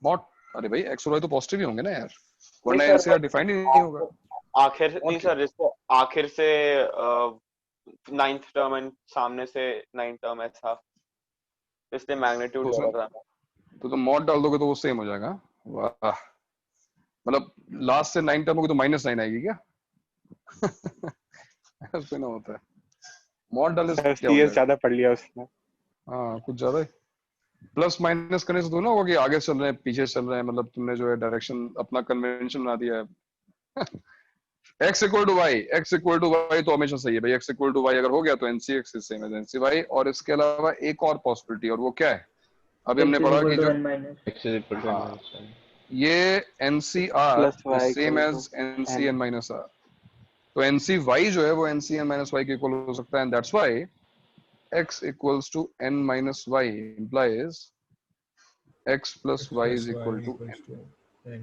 mod, अरे भाई x और y तो पॉजिटिव ही होंगे ना यार, वरना NCR डिफाइंड ही नहीं होगा। आखिर नहीं सर, जिसको आखिर से 9th टर्म एंड सामने से 9th टर्म ऐसा, इसलिए मैग्नीट्यूड होगा। तो तुम mod डाल दोगे तो वो सेम हो जाएगा। वाह, मतलब लास्ट से 9 टर्म होगी तो -9 आएगी क्या? ऐसे ना होता है। mod डालने से क्या होगा? ज्यादा पढ़ लिया उसने। हाँ कुछ ज्यादा ही। प्लस माइनस करने से तो ना होगा कि आगे चल रहे हैं पीछे चल रहे हैं, मतलब तुमने जो है डायरेक्शन अपना कन्वेंशन बना दिया है। x इक्वल टू y तो हमेशा सही है भाई। x इक्वल टू y अगर हो गया तो NCX is same as NCY। और इसके अलावा एक और पॉसिबिलिटी, और वो क्या है? अभी हमने पढ़ा कि जो ये NCR plus is y same equal as to NC n। n minus R। तो NCY जो है वो NC n minus y के इक्वल हो सकता है, and that's why x equals to n minus y implies x plus x y plus is y equal to equals n। to n।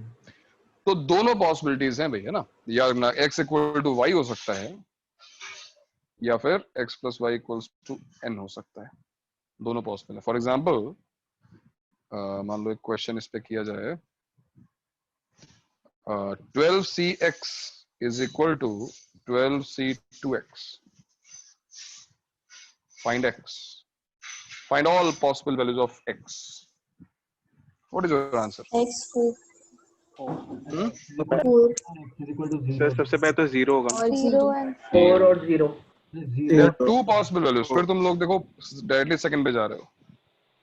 तो दोनों पॉसिबिलिटीज हैं भैया ना, या ना x इक्वल टू y हो सकता है या फिर x plus y equals to n हो सकता है, दोनों पॉसिबल है। फॉर एग्जाम्पल मान लो एक क्वेश्चन इस पे किया जाए, 12cx is equal to 12c2x, find x, find all possible values of x, what is your answer? x4 sir सबसे पहले तो 0 होगा ना। 0 and 4 और 0। There are two possible values। फिर तुम लोग देखो डायरेक्टली सेकंड पे जा रहे हो,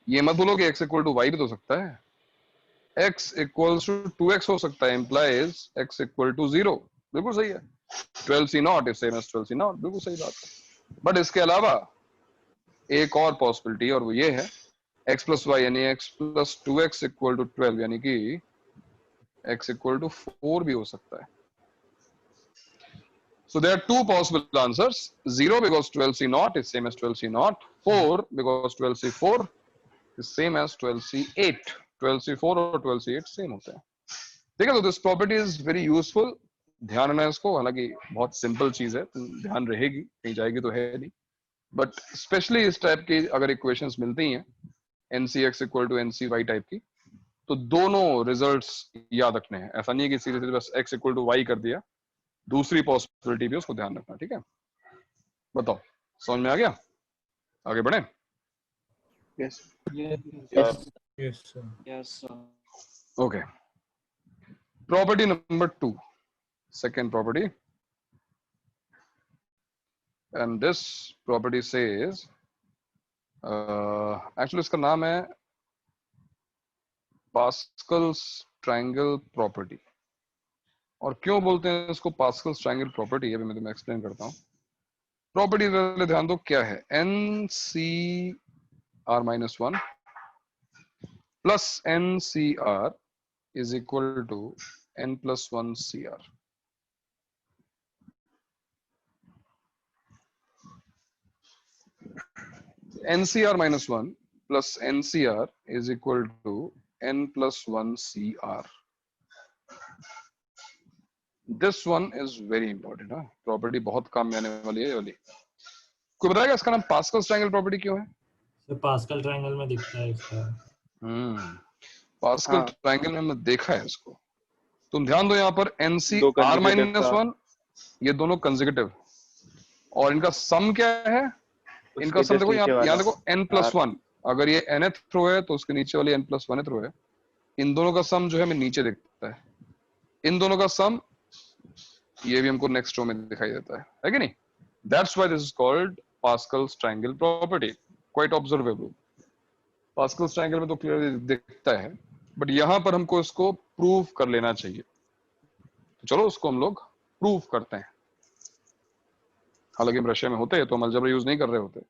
ये मत बोलो कि x इक्वल टू y भी तो सकता है, x इक्वल्स टू 2x हो सकता है, implies x इक्वल टू 0। बिल्कुल सही है, 12c0 is same as 12c0, बिल्कुल सही बात है। बट इसके अलावा एक और पॉसिबिलिटी, और वो ये है x प्लस वाई यानी x plus 2x equal to 12, यानी कि x इक्वल टू 4 भी हो सकता है। So there are two possible answers, 0 because 12c0 is same as 12c0, 4 because 12c4 is same as 12c8, 12c4 और 12c8 सेम होते हैं। ठीक है, तो this property is very useful, ध्यान रखना इसको, हालांकि बहुत सिंपल चीज है, ध्यान रहेगी, कहीं जाएगी तो है नहीं, बट स्पेशली इस टाइप की अगर इक्वेशंस मिलती हैं NCX equal to NCY type की, तो दोनों रिजल्ट्स याद रखने हैं। ऐसा नहीं है कि सीधे सीधे बस x इक्वल टू y कर दिया, दूसरी पॉसिबिलिटी भी उसको ध्यान रखना। ठीक है, बताओ समझ में आ गया, आगे बढ़े? Yes yes sir. Okay, property number 2, second property, and this property says, actually इसका नाम है पास्कल्स ट्रायंगल प्रॉपर्टी। और क्यों बोलते हैं इसको पास्कल्स ट्रायंगल प्रॉपर्टी, अभी मैं तुम्हें एक्सप्लेन करता हूँ। प्रॉपर्टी पहले ध्यान दो क्या है, NCR-1 plus NCR is equal to n plus 1 CR। NCR-1 plus NCR is equal to n plus 1 CR। This one is very important. Property बहुत काम में आने वाली है ये वाली। कोई बताएगा इसका नाम पास्कल्स ट्रायंगल प्रॉपर्टी क्यों है? सर पास्कल ट्रायंगल में दिखता है इसका। पास्कल ट्रायंगल में हमने देखा है इसको। तुम ध्यान दो यहाँ पर NCR-1 ये दोनों कंसेक्यूटिव, और इनका सम क्या है? इनका सम देखो यहाँ देखो n+1, अगर ये nth रो है तो उसके नीचे वाली n+1th रो है। इन दोनों का सम जो है हमें नीचे दिखता है, इन दोनों का सम ये भी हमको नेक्स्ट रो में दिखाई देता है कि नहीं? That's why this is called Pascal's triangle property, quite observable। Pascal's triangle में तो क्लियरली दिखता है, बट यहाँ पर हमको इसको प्रूव कर लेना चाहिए। तो चलो उसको हम लोग प्रूव करते हैं। हालांकि हम रशिया में होते हैं तो हम अलजेब्रा यूज नहीं कर रहे होते,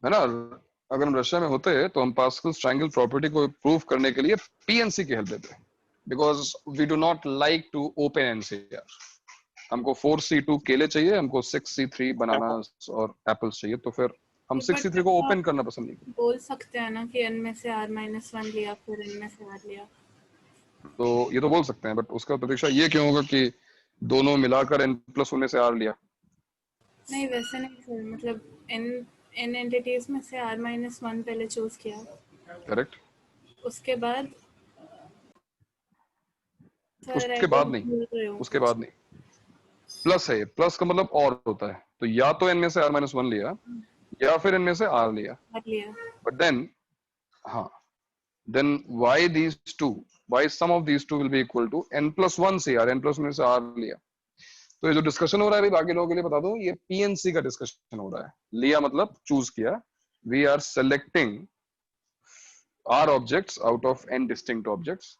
है ना? अगर हम रशिया में होते हैं तो हम पास्कल्स ट्रायंगल प्रॉपर्टी को प्रूव करने के लिए PNC की हेल्प लेते हैं, because we do not like to open NCR। हमको 4C2 केले चाहिए, हमको 6C3 बनानास और एप्पल्स चाहिए, तो फिर हम 6C3 को ओपन करना पसंद नहीं करते। बोल सकते हैं ना कि n में से r-1 लिया फिर n में से r लिया, तो ये तो बोल सकते हैं, बट उसका प्रतीक्षा ये क्यों होगा कि दोनों मिलाकर n+1 में से r लिया? नहीं वैसे नहीं सर, मतलब n एंटिटीज में से r-1 पहले चूज किया, करेक्ट। उसके बाद नहीं प्लस है, प्लस का मतलब और होता है, तो या तो n में से r-1 लिया या फिर n में से r लिया, but then then why sum of these two will be equal to n+1 CR, n+1 से r लिया। तो ये जो डिस्कशन हो रहा है बाकी लोगों के लिए बता दूं, ये PNC का डिस्कशन हो रहा है। लिया मतलब चूज किया, we are selecting r objects out of n distinct objects.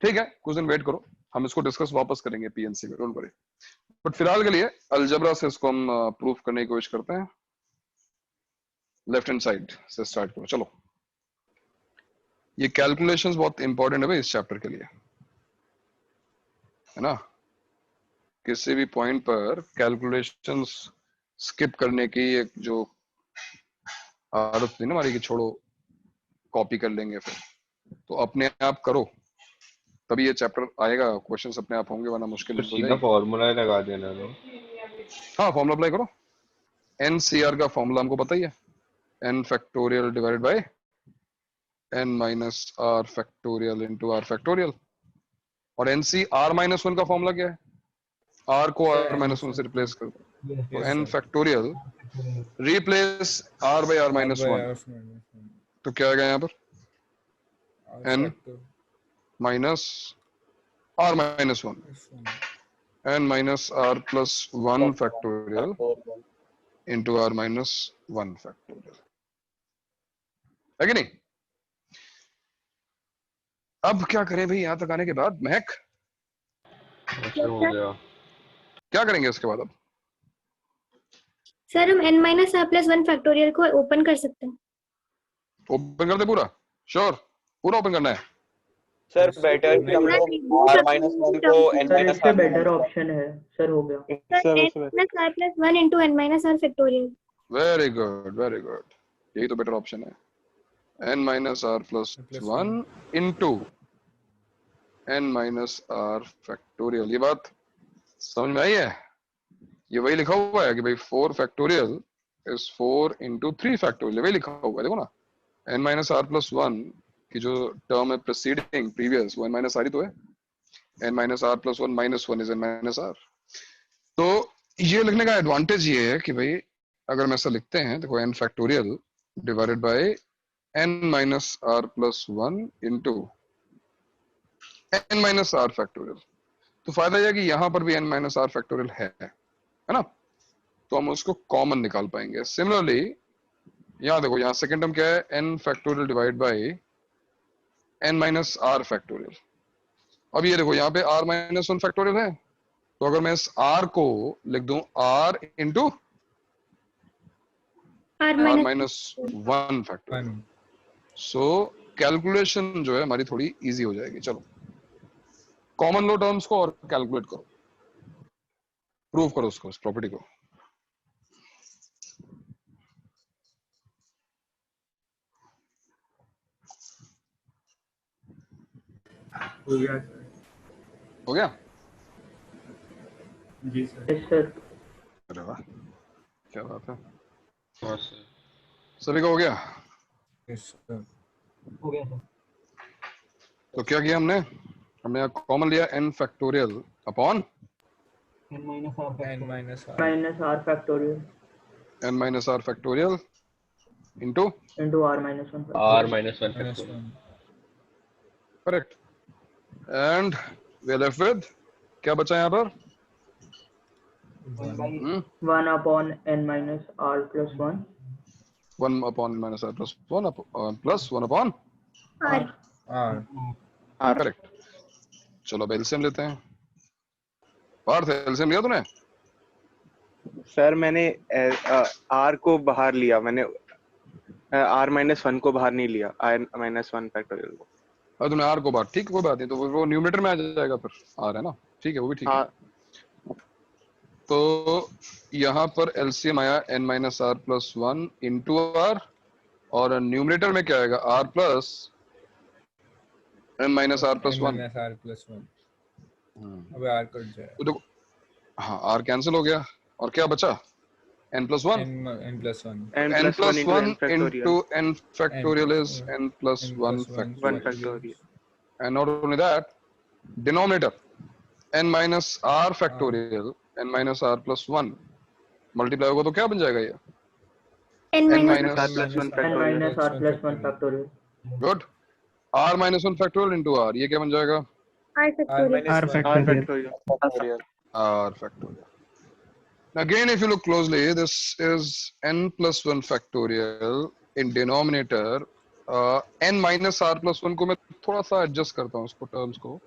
ठीक है, कुछ दिन वेट करो, हम इसको डिस्कस वापस करेंगे PNC में, डोंट वरी। बट फिलहाल के लिए अलजेब्रा से इसको हम प्रूफ करने की कोशिश करते हैं। लेफ्ट हैंड साइड से स्टार्ट करो। चलो, ये कैलकुलेशंस बहुत इंपॉर्टेंट है भाई इस चैप्टर के लिए, है ना। किसी भी पॉइंट पर कैलकुलेशंस स्किप करने की एक जो आदत थी ना हमारी कि छोड़ो कॉपी कर लेंगे, फिर तो अपने आप करो तभी ये चैप्टर आएगा, क्वेश्चंस अपने आप होंगे, वरना मुश्किल तो हो सीधा जाएगी। फॉर्मूला लगा देना तो। हाँ, फॉर्मूला अप्लाई करो। NCR का फॉर्मूला हमको पता ही है, n factorial divided by n minus r factorial into r factorial. और NCR माइनस 1 का फॉर्मूला क्या है? r को r माइनस 1 से रिप्लेस कर दो, तो n factorial replace r by r minus 1, तो क्या आएगा यहाँ पर? n minus r minus 1, n minus r plus 1 factorial into r minus 1 factorial, है कि नहीं? अब क्या करें भाई यहाँ तक आने के बाद? महक, हो गया। क्या करेंगे इसके बाद? अब सर हम n minus r plus 1 factorial को ओपन कर सकते हैं। ओपन कर दे पूरा? श्योर, पूरा ओपन करना है? सर बेटर कि हम लोग r माइनस 1 को n सर माइनस इससे r बेटर ऑप्शन है सर, हो गया। Sir n minus r plus 1 into n minus r factorial. Very good, very good, यही तो बेटर ऑप्शन है। n minus r plus 1 into n minus r factorial. ये बात समझ में आई है? ये वही लिखा हुआ है कि भाई 4 फैक्टोरियल इज 4 इंटू 3 फैक्टोरियल, वही लिखा हुआ है, देखो ना। n माइनस आर प्लस 1 की जो टर्म है प्रीसीडिंग प्रीवियस, वो n माइनस आर ही तो है। n minus r plus 1 minus 1 is n minus r. तो ये लिखने का एडवांटेज ये है कि भाई अगर हम ऐसा लिखते हैं, देखो n factorial divided by n minus r plus 1 into n minus r factorial, तो फायदा यह है कि यहां पर भी n माइनस आर फैक्टोरियल है ना, तो हम उसको कॉमन निकाल पाएंगे। सिमिलरली यहाँ देखो, यहाँ सेकंड टर्म क्या है? n factorial divide by n minus r factorial. अब ये देखो यहाँ पे r माइनस 1 फैक्टोरियल है, तो अगर मैं इस r को लिख दूं r into r minus 1 factorial, so calculation जो है हमारी थोड़ी इजी हो जाएगी। चलो कॉमन लो टर्म्स को और कैलकुलेट करो, प्रूव करो उसको, इस प्रॉपर्टी को। हो गया सर। हो गया? जी सर। Yes sir. अरे वाह, क्या बात है। हाँ सर। सभी का हो गया? Yes sir. हो गया सर। तो क्या किया हमने? हमने यहाँ कॉमन लिया n factorial upon n minus r minus r factorial n minus r factorial into r minus 1 r minus 1 factorial. Correct. And we are left with, क्या बचा यहाँ पर? 1 upon n minus r plus 1 1 upon minus r plus 1 plus 1 upon r। Correct. चलो अब LCM लेते हैं। Partha, LCM लिया तूने? सर मैंने r को बाहर लिया, मैंने r माइनस 1 को बाहर नहीं लिया, r माइनस 1 फैक्टोरियल को। और तुमने r को बाहर, ठीक, कोई बात नहीं, तो वो न्यूमरेटर में आ जाएगा फिर r, है ना? ठीक है, वो भी ठीक है। तो यहाँ पर एलसीएम आया n minus r plus 1 into r, और न्यूमरेटर में क्या आएगा? r plus n minus r plus 1। अब r कट जाए, तो देखो, हाँ r कैंसिल हो गया, और क्या बचा? n plus 1। n plus 1 n plus 1 into n factorial is n plus 1 factorial. And not only that, denominator n minus r factorial, n minus r plus 1 multiply होगा तो क्या बन जाएगा ये? n minus r plus 1 factorial. Good. r minus 1 factorial into r, ये क्या बन जाएगा? r factorial. r factorial. Again, if you look closely, this is n plus 1 factorial in denominator. n minus r plus 1 को मैं थोड़ा सा adjust करता हूँ उसको, टर्म्स को।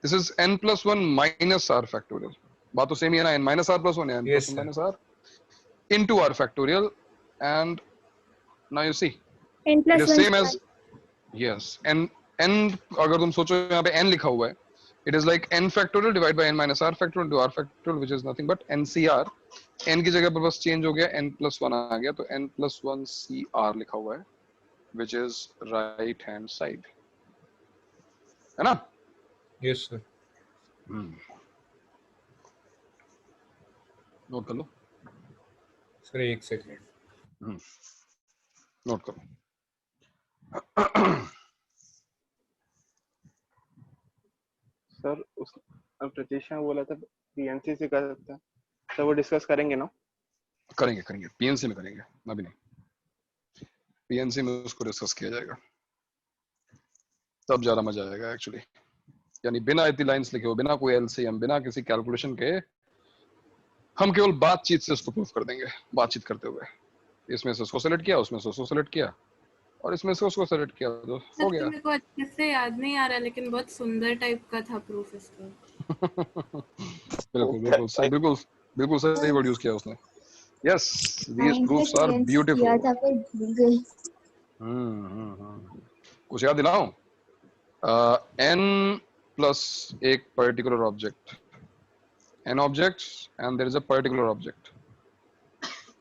This is n plus 1 minus r factorial, बात तो सेम ही है ना? n minus r plus 1 है n plus 1 minus r into r factorial, and now you see n it plus is 1 same as yes n अगर तुम सोचो यहाँ पे n लिखा हुआ है, it is like n factorial divided by n minus r factorial into r factorial, which is nothing but ncr. n की जगह पर बस चेंज हो गया, n plus 1 आ गया, तो n plus 1 cr लिखा हुआ है, which is right hand side, है ना? Yes sir. नोट कर लो सर एक सेकंड। नोट करो। सर उस प्रतीक्षा ने बोला था पीएनसी से कर सकते हैं, तो वो डिस्कस करेंगे ना? करेंगे करेंगे, पीएनसी में करेंगे, अभी नहीं, पीएनसी में उसको डिस्कस किया जाएगा, तब ज्यादा मजा आएगा एक्चुअली। यानी बिना इतनी लाइंस लिखे हो, बिना कोई एलसीएम, बिना किसी कैलकुलेशन के, हम केवल बातचीत से उसको प्रूफ कर देंगे, बातचीत करते हुए। इसमें से उसको सेलेक्ट किया, उसमें से उसको सेलेक्ट किया, और इसमें से उसको सेलेक्ट किया, तो हो गया। मेरे को अच्छे से याद नहीं आ रहा, लेकिन बहुत सुंदर टाइप का था प्रूफ इसका। बिल्कुल बिल्कुल सही, बिल्कुल बिल्कुल सही वर्ड यूज किया उसने। Yes, these proofs are beautiful. कुछ याद दिलाऊं? n प्लस एक particular object, n objects and there is a particular object,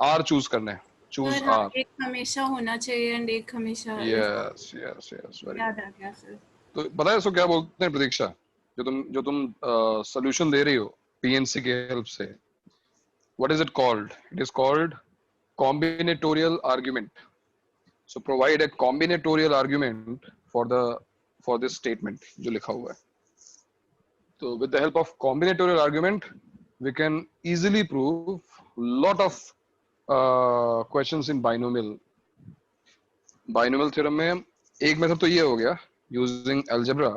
r choose करना है, चूज r। एक हमेशा होना चाहिए एंड एक हमेशा। यस यस यस, वेरी याद आ गया सर। तो पता है इसको क्या बोलते हैं प्रतीक्षा? जो तुम सॉल्यूशन दे रही हो पीएनसी के हेल्प से, what is it called? It is called combinatorial argument. So provide a combinatorial argument for this statement जो लिखा हुआ है। तो with the help of combinatorial argument we can easily prove lot of questions in binomial. Binomial theorem में एक method तो ये हो गया यूजिंग अलजेब्रा,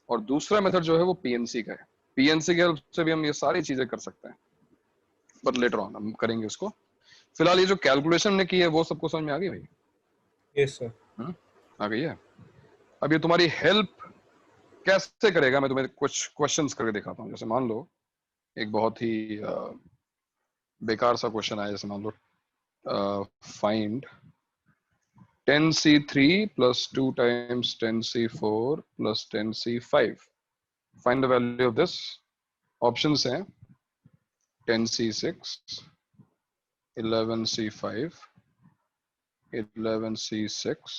और दूसरा मेथड जो है वो पीएनसी का है। पीएनसी के हेल्प से भी हम ये सारी चीजें कर सकते हैं, बट लेटर ऑन हम करेंगे उसको। फिलहाल ये जो कैलकुलेशन ने की है वो सबको समझ में आ गई भाई? यस सर, आ गई है। अब ये तुम्हारी हेल्प कैसे करेगा, मैं तुम्हें कुछ क्वेश्चंस करके दिखाता हूँ। जैसे मान लो एक बहुत ही बेकार सा क्वेश्चन आया, जैसे मान लो find 10c3 plus 2 times 10c4 plus 10c5. Find the value of this. Options हैं 10c6, 11c5, 11c6,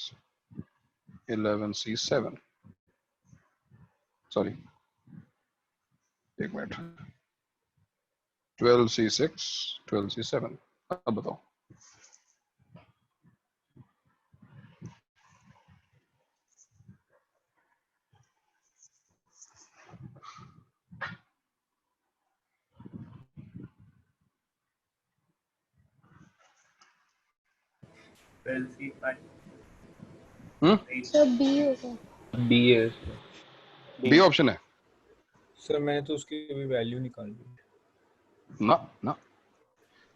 11c7. Sorry, एक मिनट, 12c6, 12c7. अब बताओ। बी ऑप्शन है सर। मैंने तो उसकी भी वैल्यू निकाल दी। ना ना,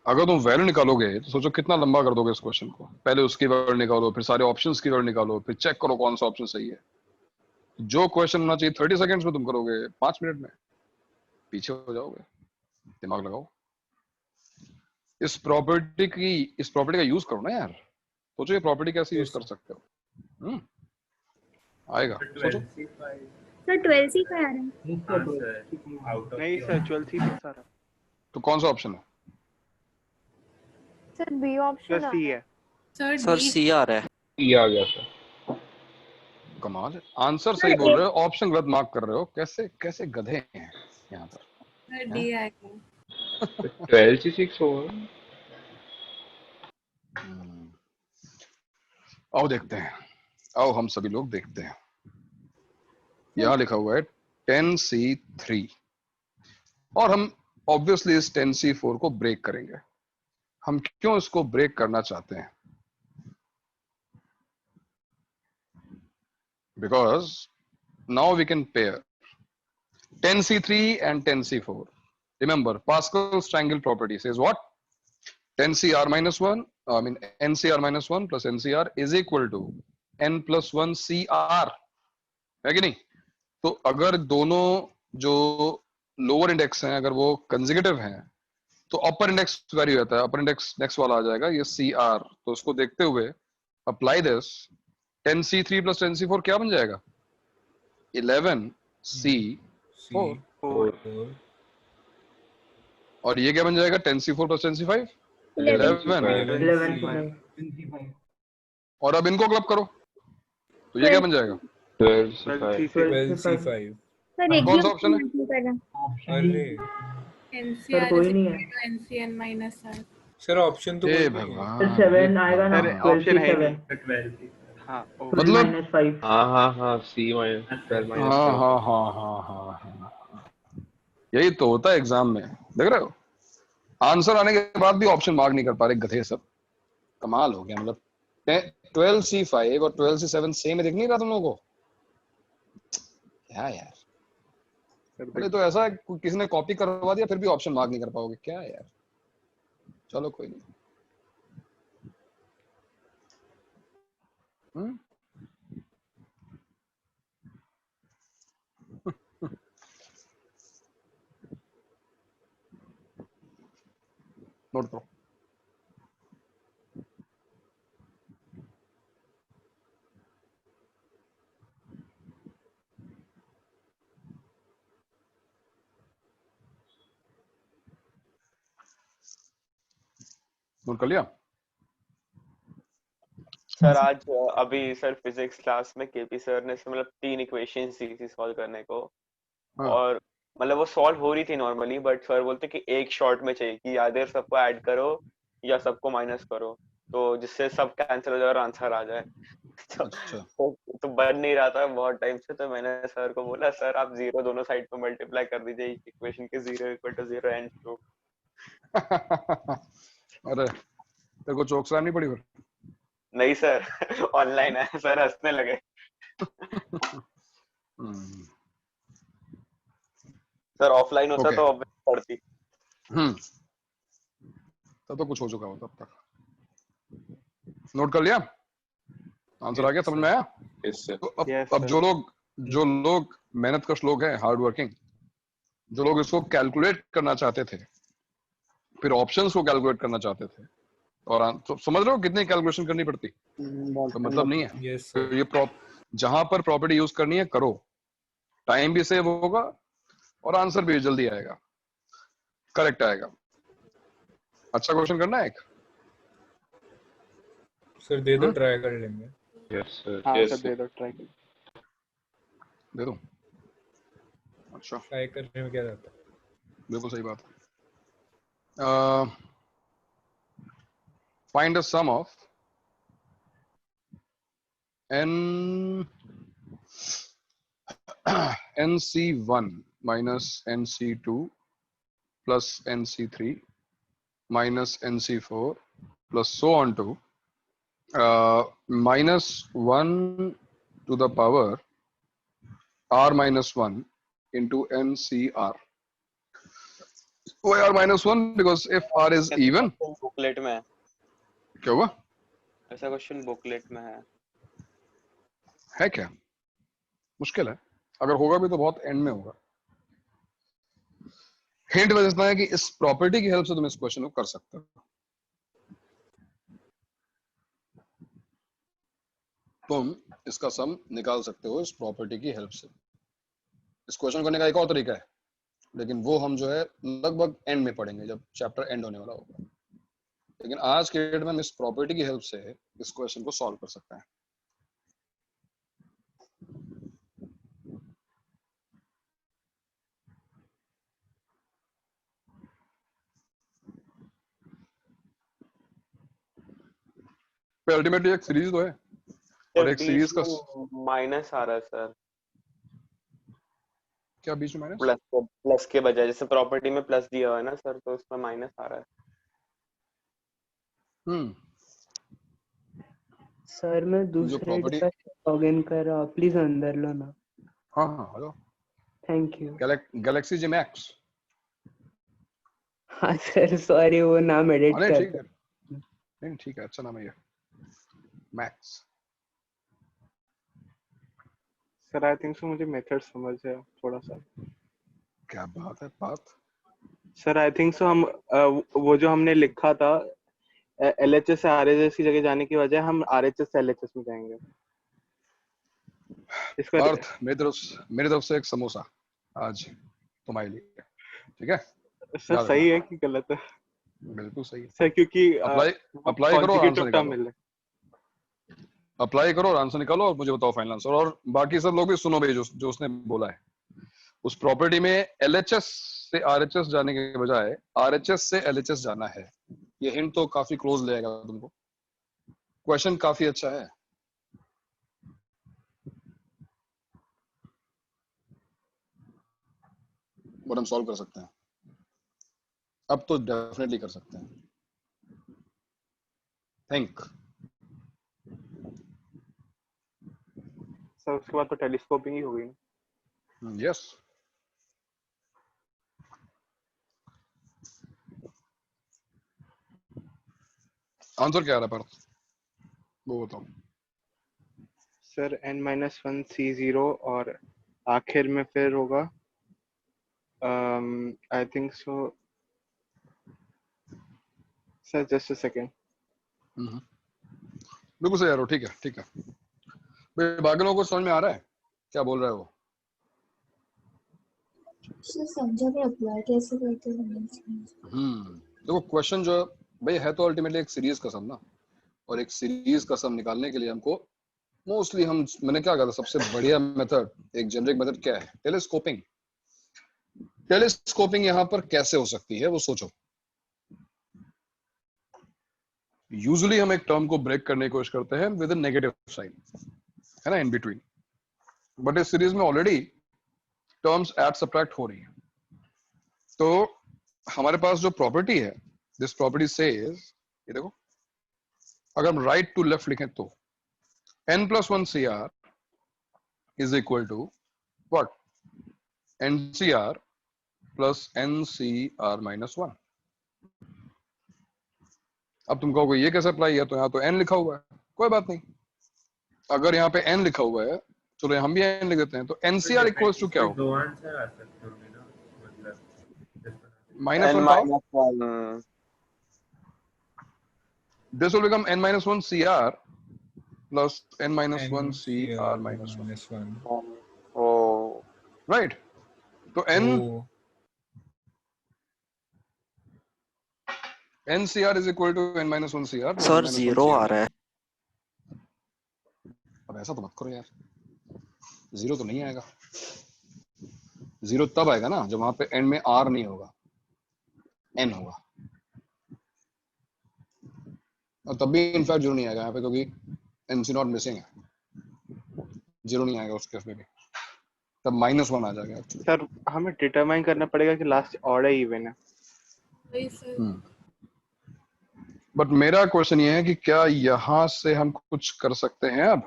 अगर तुम वैल्यू निकालोगे तो सोचो कितना लंबा कर दोगे इस क्वेश्चन को। पहले उसकी वैल्यू निकालो, फिर सारे ऑप्शंस की वैल्यू निकालो, फिर चेक करो कौन सा ऑप्शन सही है। जो क्वेश्चन होना चाहिए 30 सेकंड्स में तुम करोगे 5 मिनट में, पीछे हो जाओगे। दिमाग लगाओ, इस प्रॉपर्टी का यूज करो ना यार। सोचो ये प्रॉपर्टी कैसे यूज कर सकते हो। आएगा सोचो। सर 12c का आ रहा है। नहीं सर 12c पे सारा। तो कौन सा ऑप्शन है? सर बी ऑप्शन सी है सर। सी आ रहा है। ई आ गया सर। कमाल है, आंसर सही बोल रहे हो, ऑप्शन गलत मार्क कर रहे हो। कैसे कैसे गधे हैं यहाँ पर। डी आएगा। 12c6 होगा। आओ देखते हैं, आओ हम सभी लोग देखते हैं। यहाँ लिखा हुआ है 10c3, और हम ऑब्वियसली इस 10c4 को ब्रेक करेंगे। हम क्यों इसको ब्रेक करना चाहते हैं? Because now we can pair 10c3 and 10c4. Remember, Pascal's triangle property says what? 10cr minus 1, I mean ncr minus 1 plus ncr is equal to n plus 1 cr, है कि नहीं? तो अगर दोनों जो लोअर इंडेक्स हैं अगर वो कंसेक्यूटिव हैं तो अपर इंडेक्स वेरी होता है, अपर इंडेक्स नेक्स्ट वाला आ जाएगा ये cr। तो उसको देखते हुए apply this 10c3 plus 10c4 क्या बन जाएगा 11c4 और ये क्या बन जाएगा 10c4 plus 10c5 11 और अब इनको क्लब करो तो ये क्या बन जाएगा 12c5 कौन सा ऑप्शन है अरे सर कोई नहीं है NCN minus R sir option तो हे कोई भगवान 7 आएगा ना ऑप्शन है 12 हाँ मतलब -5 हाँ C -12 हाँ यही तो होता है एग्जाम में देख रहे हो आंसर आने के बाद भी ऑप्शन मार्क नहीं कर पा रहे गधे सब कमाल हो गया मतलब 12c5 और 12c7 सेम दिख नहीं रहा तुम लोगों को क्या यार अरे तो ऐसा है किसी ने कॉपी करवा दिया फिर भी ऑप्शन मार्क नहीं कर पाओगे क्या यार चलो कोई नहीं नोट करो नोट कर लिया सर आज अभी सर फिजिक्स क्लास में केपी सर ने मतलब 3 इक्वेशंस दी थी सॉल्व करने को और मतलब वो सॉल्व हो रही थी नॉर्मली बट सर बोलते कि एक शॉट में चाहिए कि या सबको ऐड करो या सबको माइनस करो तो जिससे सब कैंसिल हो जाए और आंसर आ जाए तो बन नहीं रहा था बहुत टाइम से तो मैंने सर को बोला सर आप 0 दोनों साइड पे मल्टीप्लाई कर दीजिए इक्वेशन के 0 = 0 एंड ट्रू अरे तेरे को चौक नहीं पड़ी फिर नहीं सर ऑनलाइन है सर हंसने लगे सर ऑफलाइन होता तो पढ़ती तब तो कुछ हो चुका होता तब तक नोट कर लिया आंसर आ गया समझ में आया तो अब जो लोग मेहनतकश लोग हैं हार्ड वर्किंग जो लोग इसको कैलकुलेट करना चाहते थे फिर ऑप्शंस को कैलकुलेट करना चाहते थे और तो समझ रहे हो कितनी कैलकुलेशन करनी पड़ती तो मतलब नहीं है तो ये जहां पर प्रॉपर्टी यूज करनी है करो टाइम भी सेव होगा और आंसर भी जल्दी आएगा करेक्ट आएगा अच्छा क्वेश्चन करना है एक सर दे दो ट्राई कर लेंगे यस सर हाँ सर दे दो ट्राई दे दो अच्छा ट्राई करने में क्या जाता है बिल्कुल सही बात find a sum of nc1 minus nc2 plus nc3 minus nc4 plus so on to minus 1 to the power r minus 1 into ncr. Why r minus 1? Because if r is even. Booklet में क्या हुआ ऐसा question booklet में है क्या मुश्किल है अगर होगा भी तो बहुत एंड में होगा हिंट बस इतना है कि इस प्रॉपर्टी की हेल्प से तुम इस क्वेश्चन को कर सकते हो तुम इसका सम निकाल सकते हो इस प्रॉपर्टी की हेल्प से इस क्वेश्चन करने का एक और तरीका है लेकिन वो हम जो है लगभग एंड में पढ़ेंगे जब चैप्टर एंड होने वाला होगा लेकिन आज के डेट में हम इस प्रॉपर्टी की हेल्प से इस क्वेश्चन को सॉल्व कर सकते हैं अल्टीमेटली एक सीरीज तो है और एक सीरीज का माइनस आ रहा है सर क्या बीच में माइनस प्लस के बजाय जैसे प्रॉपर्टी में प्लस दिया हुआ है ना सर तो उसमें माइनस आ रहा है सर मैं दूसरे लॉगिन कर रहा हूं प्लीज अंदर लो ना हां hello thank you Galaxy G Max हां सर सॉरी वो नाम एडिट कर ठीक है नहीं ठीक है अच्छा नाम है ये max sir I think so मुझे मेथड समझ है थोड़ा सा क्या बात है बात सर आई थिंक सो हम वो जो हमने लिखा था LHS से RHS की जगह जाने की वजह हम RHS से LHS में जाएंगे। इसका पार्थ मेरी तरफ से एक समोसा आज तुम्हारे लिए, ठीक है? सर सही है कि गलत है? बिल्कुल सही है सर, क्योंकि अप्लाई करो और आंसर निकालो। मिले, अप्लाई करो और आंसर निकालो और मुझे बताओ फाइनल आंसर। और बाकी सब लोग भी सुनो भाई, जो उसने बोला है उस प्रॉपर्टी में LHS से RHS जाने के बजाय RHS से LHS जाना है। ये हिंट तो काफी क्लोज ले आएगा तुमको। क्वेश्चन काफी अच्छा है। बट हम सॉल्व कर सकते हैं, अब तो डेफिनेटली कर सकते हैं। थिंक सर उसके बाद तो टेलीस्कोपिंग ही हो गई। यस आंसर क्या आ रहा है पार्थ, वो बताओ। सर n-1 C0 और आखिर में फिर होगा I think so. Sir just a second. बिल्कुल सही यार, ठीक है ठीक है। बाकी लोगों को समझ में आ रहा है क्या बोल रहा है वो? समझा कि अप्लाई कैसे करते हैं। देखो क्वेश्चन जो भाई है तो अल्टीमेटली एक सीरीज का सम ना, और एक सीरीज का सम निकालने के लिए हमको मोस्टली मैंने क्या कहा था, सबसे बढ़िया मेथड, एक जेनरिक मेथड क्या है? टेलीस्कोपिंग। टेलीस्कोपिंग यहाँ पर कैसे हो सकती है वो सोचो। यूजुअली हम एक टर्म को ब्रेक करने की कोशिश करते हैं विद नेगेटिव साइन, है ना, इन बिटवीन। बट इस सीरीज में ऑलरेडी टर्म्स ऐड सब्ट्रैक्ट हो रही है, तो हमारे पास जो प्रॉपर्टी है, दिस प्रॉपर्टी सेज, ये देखो, अगर हम राइट टू लेफ्ट लिखें तो n+1 CR is equal to what? NCR plus NCR minus 1। अब तुम कहोगे ये कैसे अप्लाई है, तो यहाँ तो n लिखा हुआ है। कोई बात नहीं, अगर यहाँ पे n लिखा हुआ है चलो हम भी n लिख देते हैं। तो NCR इक्वल्स टू क्या होगा? दो आंसर आ सकते होंगे ना, मतलब n-1। This will become n-1 CR plus n-1 CR minus 1. Oh. Right? तो NCR is equal to n-1 CR plus sir n-1 zero CR. आ रहा है। अब ऐसा तो मत करो यार, जीरो तो नहीं आएगा। जीरो तब आएगा ना जब वहां पे एंड में R नहीं होगा, N होगा, और तब भी इनफैक्ट जीरो नहीं आएगा यहाँ पे, क्योंकि NC0 मिसिंग है, जीरो नहीं आएगा उस केस में भी, तब -1 आ जाएगा। सर हमें डिटरमाइन करना पड़ेगा कि लास्ट ऑड है इवन है। बट मेरा क्वेश्चन ये है कि क्या यहां से हम कुछ कर सकते हैं? अब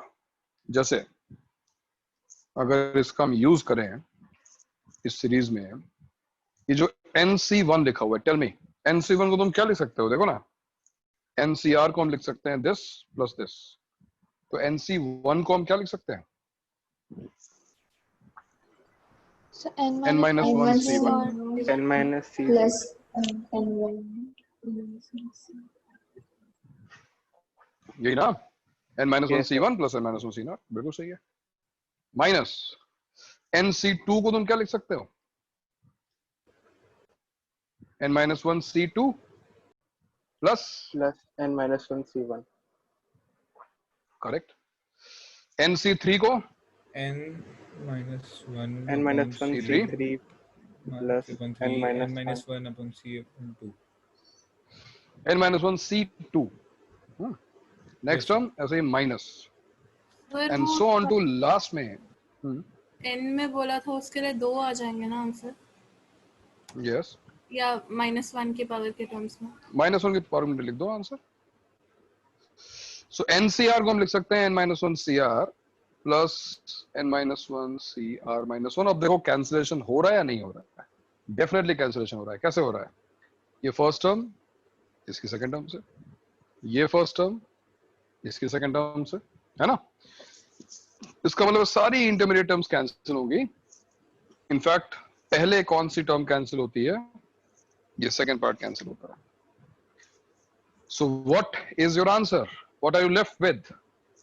जैसे अगर इसका हम यूज करें इस सीरीज में, ये जो NC1 लिखा हुआ है, टेल मी NC1 को तुम क्या लिख सकते हो? देखो ना, NCR को हम लिख सकते हैं दिस प्लस दिस, तो NC1 को हम क्या लिख सकते हैं? n-1 plus n1 यही ना, n-1 C1 plus n-1 C0, बिल्कुल सही है। माइनस NC2 को तुम क्या लिख सकते हो? n-1 C2 plus n-1 C1, correct. NC3 को n-1 C3 plus n-1 upon C2, n-1 C2, next term ऐसे ही minus and so on to last में n में बोला था उसके लिए 2 आ जाएंगे ना आंसर? यस, या -1 की पावर के टर्म्स में? -1 की पावर में लिख दो आंसर। सो NCR को हम लिख सकते हैं n-1 CR plus n-1 CR minus 1। अब देखो कैंसिलेशन हो रहा है या नहीं हो रहा है? डेफिनेटली कैंसिलेशन हो रहा है। कैसे हो रहा है? ये फर्स्ट टर्म इसकी सेकंड टर्म से, ये फर्स्ट टर्म इसकी सेकंड टर्म से, है ना? इसका मतलब सारी इंटरमीडिएट टर्म्स कैंसिल होंगी। इनफैक्ट पहले कौन सी टर्म कैंसिल होती है? ये सेकंड पार्ट कैंसिल होता है। So what is your answer? What are you left with?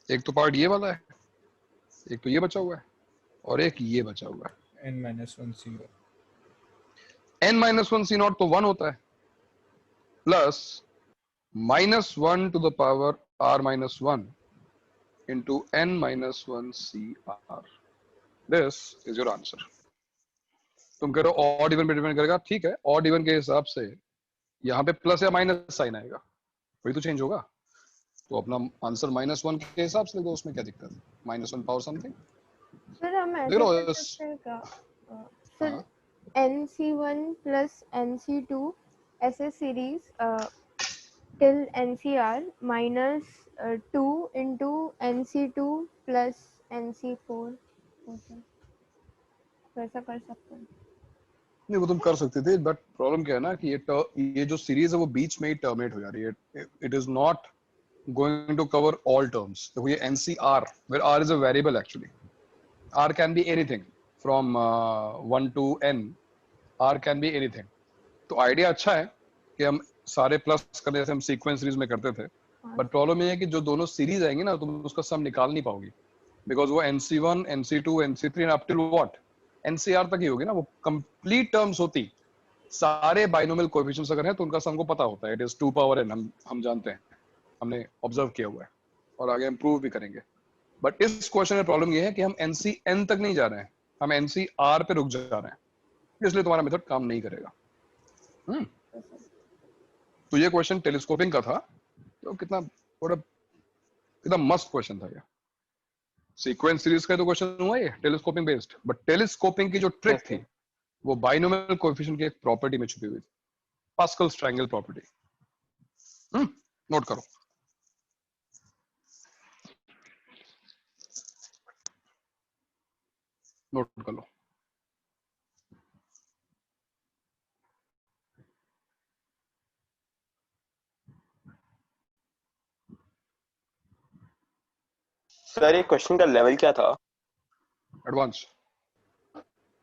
एक तो पार्ट ये वाला है, एक तो ये बचा हुआ है, और एक ये बचा हुआ है। n-1 c0 n-1 c naught तो 1 होता है, plus -1 to the power r-1 into n-1 cr. This is your answer. तुम कह रहे हो ऑड इवन पे डिपेंड करेगा, ठीक है, ऑड इवन के हिसाब से यहाँ पे प्लस या माइनस साइन आएगा, वही तो चेंज होगा, तो अपना आंसर -1 के हिसाब से देखो, उसमें क्या दिक्कत है, -1 पावर समथिंग। सर हम ऐसे कर सकते हैं क्या सर, NC1 plus NC2 ऐसे series till NCR minus 2 into NC2 plus NC4 वैसा कर सकते हैं। नहीं वो तुम कर सकते थे, बट प्रॉब्लम क्या है ना कि ये जो सीरीज है वो बीच में ही टर्मिनेट हो जा रही है, it is not going to cover all terms. देखो ये NCR where R is a variable, actually R can be anything from 1 to n, R can be anything. तो आइडिया अच्छा है कि हम सारे प्लस करने जैसे हम सीक्वेंस सीरीज में करते थे, बट प्रॉब्लम ये है कि जो दोनों सीरीज आएंगी ना तुम उसका सम निकाल नहीं पाओगी, बिकॉज वो NC1 NC2 NC3 up till what NCR तक ही होगी ना, वो कंप्लीट टर्म्स होती, सारे बाइनोमियल कोएफिशिएंट्स अगर हैं तो उनका सम को पता होता है, इट इज 2 पावर n, हम जानते हैं, हमने ऑब्जर्व किया हुआ है और आगे इंप्रूव भी करेंगे। बट इस क्वेश्चन में प्रॉब्लम ये है कि हम NCN तक नहीं जा रहे हैं, हम NCR पे रुक जा रहे हैं, इसलिए तुम्हारा मेथड काम नहीं करेगा। तो ये क्वेश्चन टेलीस्कोपिंग का था, तो कितना मस्त क्वेश्चन था ये। सीक्वेंस सीरीज का तो क्वेश्चन हुआ ये टेलीस्कोपिंग बेस्ड, बट टेलीस्कोपिंग की जो ट्रिक थी वो बाइनोमियल कोएफिशिएंट की एक प्रॉपर्टी में छुपी हुई थी, पास्कल्स ट्रायंगल प्रॉपर्टी। नोट करो। नोट कर लो। सर ये क्वेश्चन का लेवल क्या था? Advance,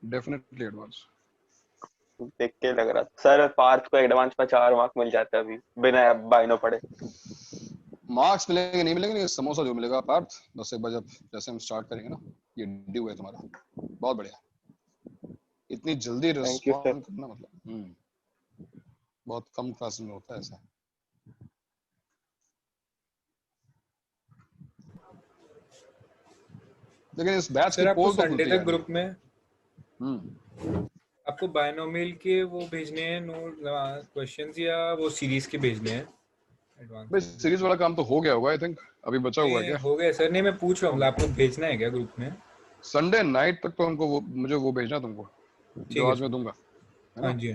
definitely advance. देख के लग रहा सर पार्थ को एडवांस में 4 मार्क मिल जाता है अभी बिना बाइनो पढ़े। मार्क्स मिलेंगे नहीं मिलेंगे, लेकिन समोसा जो मिलेगा पार्थ 10 एक बजे जैसे हम स्टार्ट करेंगे ना, ये ड्यू है तुम्हारा। बहुत बढ़िया, इतनी जल्दी रिस्पॉन्ड करना मतलब बहुत कम क्लास में होता है ऐसा। लेकिन इस बैच की पोल तो संडे तक ग्रुप में आपको बायनोमियल के वो भेजने हैं नोट क्वेश्चंस, या वो सीरीज के भेजने हैं एडवांस? भाई सीरीज वाला काम तो हो गया होगा, आई थिंक अभी बचा हुआ है क्या? हो गया सर, नहीं मैं पूछ रहा हूँ आपको भेजना है क्या ग्रुप में? संडे नाइट तक तो हमको मुझे वो भेजना तुमको, जो आज मैं दूंगा। हाँ जी।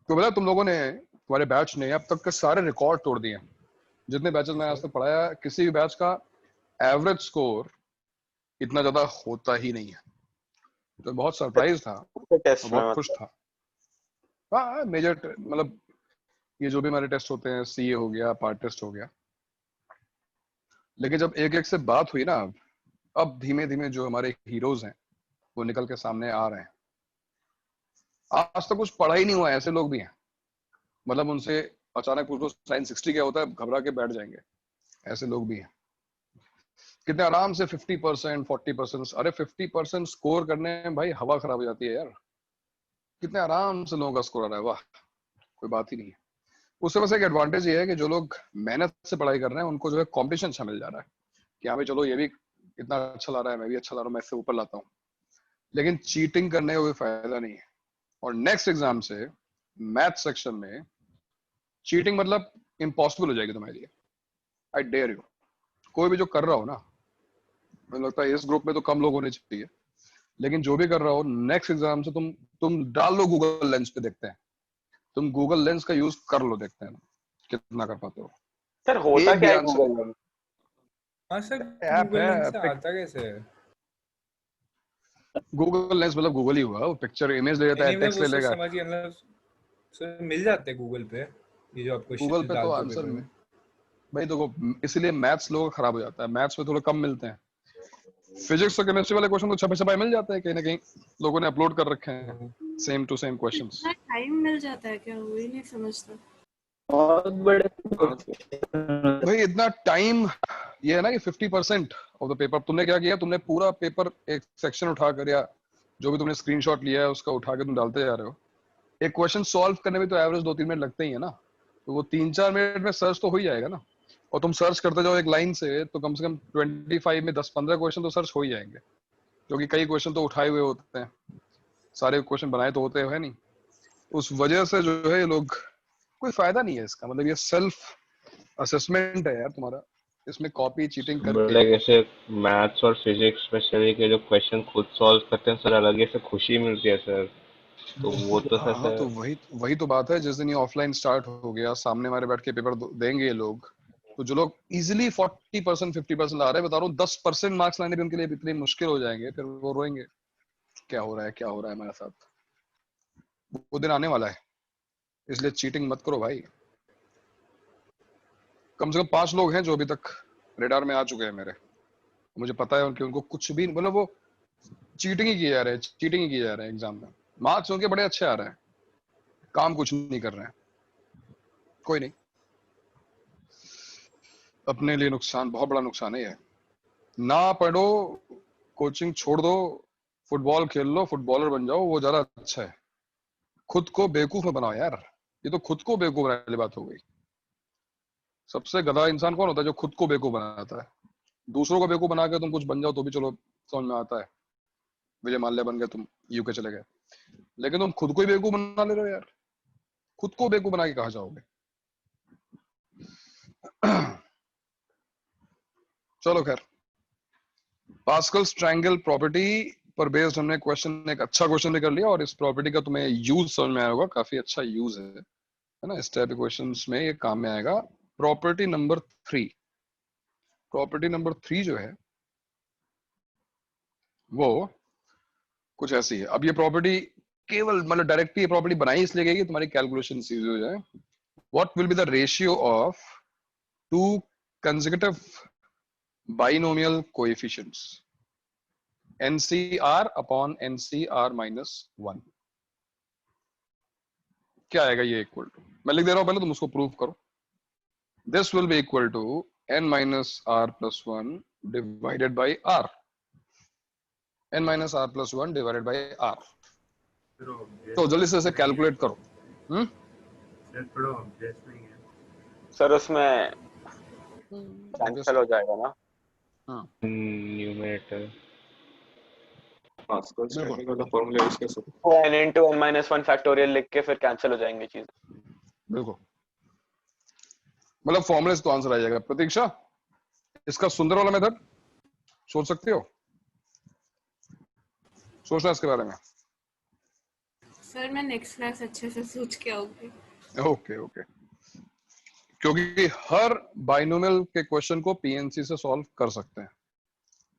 तो पता तुम लोगों ने, तुम्हारे बैच ने अब तक के सारे रिकॉर्ड तोड़ दिए, जितने बैचेस मैंने आज तक पढ़ाया किसी भी बैच का एवरेज स्कोर इतना ज्यादा होता ही नहीं है, तो बहुत सरप्राइज था, बहुत खुश था। हाँ मेजर मतलब ये जो भी हमारे टेस्ट होते हैं, CA हो गया, पार्ट टेस्ट हो गया, लेकिन जब एक एक से बात हुई ना, अब धीमे धीमे जो हमारे हीरोज हैं वो निकल के सामने आ रहे हैं। आज तक कुछ पढ़ा ही नहीं हुआ, ऐसे लोग भी हैं, मतलब उनसे अचानक पूछो साइन 60 क्या होता है, घबरा के बैठ जाएंगे, ऐसे लोग भी हैं। कितने आराम से 50% 40%, अरे 50% स्कोर करने में भाई हवा खराब हो जाती है यार, कितने आराम से लोगों का स्कोर आ रहा है, वाह कोई बात ही नहीं है। उससे बस एक एडवांटेज ये है कि जो लोग मेहनत से पढ़ाई कर रहे हैं उनको जो है कॉम्पिटिशन अच्छा मिल जा रहा है कि हाँ भाई चलो ये भी इतना अच्छा ला रहा है, मैं भी अच्छा ला रहा हूँ, मैं इससे ऊपर लाता हूँ, लेकिन चीटिंग करने का कोई फायदा नहीं है। और नेक्स्ट एग्जाम से मैथ सेक्शन में चीटिंग मतलब इम्पॉसिबल हो जाएगी तुम्हारे लिए, आई डेयर यू। कोई भी जो कर रहा हो ना, मुझे लगता है इस ग्रुप में तो कम लोग होने चाहिए, लेकिन जो भी कर रहा हो नेक्स्ट एग्जाम से तुम डाल लो गूगल लेंस पे, देखते हैं तुम गूगल लेंस का यूज कर लो, देखते हैं कितना कर पाते हो। सर होता क्या है गूगल लेंस? हां सर गूगल लेंस आता कैसे है? गूगल लेंस मतलब गूगल ही हुआ, वो पिक्चर इमेज ले लेता है, टेक्स्ट ले लेगा। समझिए मतलब सर मिल जाते हैं गूगल पे, ये जो आपको गूगल पे तो आंसर में भाई देखो, इसलिए मैथ्स लोगों का खराब हो जाता है, मैथ्स में थोड़ा कम मिलते हैं, फिजिक्स और केमिस्ट्री वाले क्वेश्चन तो छपे छपाए मिल जाते हैं, कहीं ना कहीं लोगों ने अपलोड कर रखे हैं same to same questions. Time मिल जाता है क्या, वो ही नहीं समझता। बहुत बड़े भाई इतना टाइम, ये है ना कि 50% ऑफ द पेपर तुमने क्या किया, तुमने पूरा पेपर एक सेक्शन उठा कर या जो भी तुमने स्क्रीनशॉट लिया है उसका उठा के तुम डालते जा रहे हो। एक क्वेश्चन सॉल्व करने में तो एवरेज 2-3 मिनट लगते ही है ना, तो वो 3-4 मिनट में सर्च तो हो ही जाएगा ना। और तुम सर्च करते जाओ एक लाइन से तो कम से कम 25 में 10-15 क्वेश्चन तो सर्च हो ही जाएंगे, क्योंकि कई क्वेश्चन तो उठाए हुए होते हैं, सारे क्वेश्चन बनाए तो होते हैं नहीं। उस वजह से जो है ये लोग, कोई फायदा नहीं है इसका, मतलब ये सेल्फ असेसमेंट है यार तुम्हारा, इसमें कॉपी चीटिंग करके। लाइक ऐसे मैथ्स और फिजिक्स स्पेशली के जो क्वेश्चन खुद सॉल्व करते हैं सर, अलग ही से खुशी मिलती है सर। तो वो तो सर हाँ तो वही तो बात है, जिस दिन ये ऑफलाइन स्टार्ट हो गया, सामने हमारे बैठ के पेपर देंगे ये लोग, तो जो लोग इजिली 40% 50% ला रहे हैं, बता रहा हूँ 10% मार्क्स लाने भी उनके लिए इतने मुश्किल हो जाएंगे, फिर वो रोएंगे क्या हो रहा है क्या हो रहा है हमारे साथ। वो दिन आने वाला है, इसलिए चीटिंग मत करो भाई। कम से कम 5 लोग हैं जो अभी तक रेडार में आ चुके हैं मेरे, मुझे पता है उनको कुछ भी मतलब वो चीटिंग ही किए जा रहे हैं, चीटिंग ही किए जा रहे हैं एग्जाम में, मार्क्स उनके बड़े अच्छे आ रहे हैं, काम कुछ नहीं कर रहे हैं। कोई नहीं, अपने लिए नुकसान, बहुत बड़ा नुकसान है ये। ना पढ़ो, कोचिंग छोड़ दो, फुटबॉल खेल लो, फुटबॉलर बन जाओ, वो ज्यादा अच्छा है। खुद को बेवकूफ में बनाओ यार, ये तो खुद को बेवकूफ बनाने वाली बात हो गई। सबसे गधा इंसान कौन होता है? जो खुद को बेवकूफ बनाता है। दूसरों को बेवकूफ बना के तुम कुछ बन जाओ तो भी चलो समझ में आता है, विजय माल्या बन गए तुम, यूके चले गए, लेकिन तुम खुद को ही बेवकूफ बना ले रहे हो यार। खुद को बेवकूफ बना के कहा जाओगे? चलो खैर, पास्कल्स ट्रायंगल प्रॉपर्टी पर बेस्ड हमने क्वेश्चन, एक अच्छा क्वेश्चन भी कर लिया, और इस प्रॉपर्टी का तुम्हें यूज समझ में आया होगा, काफी अच्छा यूज है ना, इस टाइप के क्वेश्चंस में ये काम में आएगा। प्रॉपर्टी नंबर 3, प्रॉपर्टी नंबर 3 जो है वो कुछ ऐसी है। अब ये प्रॉपर्टी केवल मतलब डायरेक्टली ये प्रॉपर्टी बनाई इसलिए गई कि तुम्हारी कैलकुलेशन इजी हो जाए। What will be the ratio of to consecutive binomial coefficients NCR upon NCR minus 1? क्या आएगा ये इक्वल टू, मैं लिख दे रहा हूं पहले, तुम उसको प्रूव करो। This will be equal to n minus r plus 1 divided by r, n minus r plus 1 divided by r। तो जल्दी से इसे कैलकुलेट करो। सर थोड़ा ऑब्वियस नहीं है सर, उसमें कैंसिल हो जाएगा ना? न्यूमरेटर पास्कल्स ट्रायंगल का फॉर्मूला यूज कर सकते वो n into n minus 1 factorial लिख के फिर कैंसिल हो जाएंगे चीजें। बिल्कुल, मतलब फॉर्मूले से तो आंसर आ जाएगा। प्रतीक्षा, इसका सुंदर वाला मेथड सोच सकते हो? सोचना इसके बारे में। सर मैं नेक्स्ट क्लास अच्छे से सोच के आऊंगी। ओके ओके, क्योंकि हर बाइनोमियल के क्वेश्चन को पीएनसी से सॉल्व कर सकते हैं।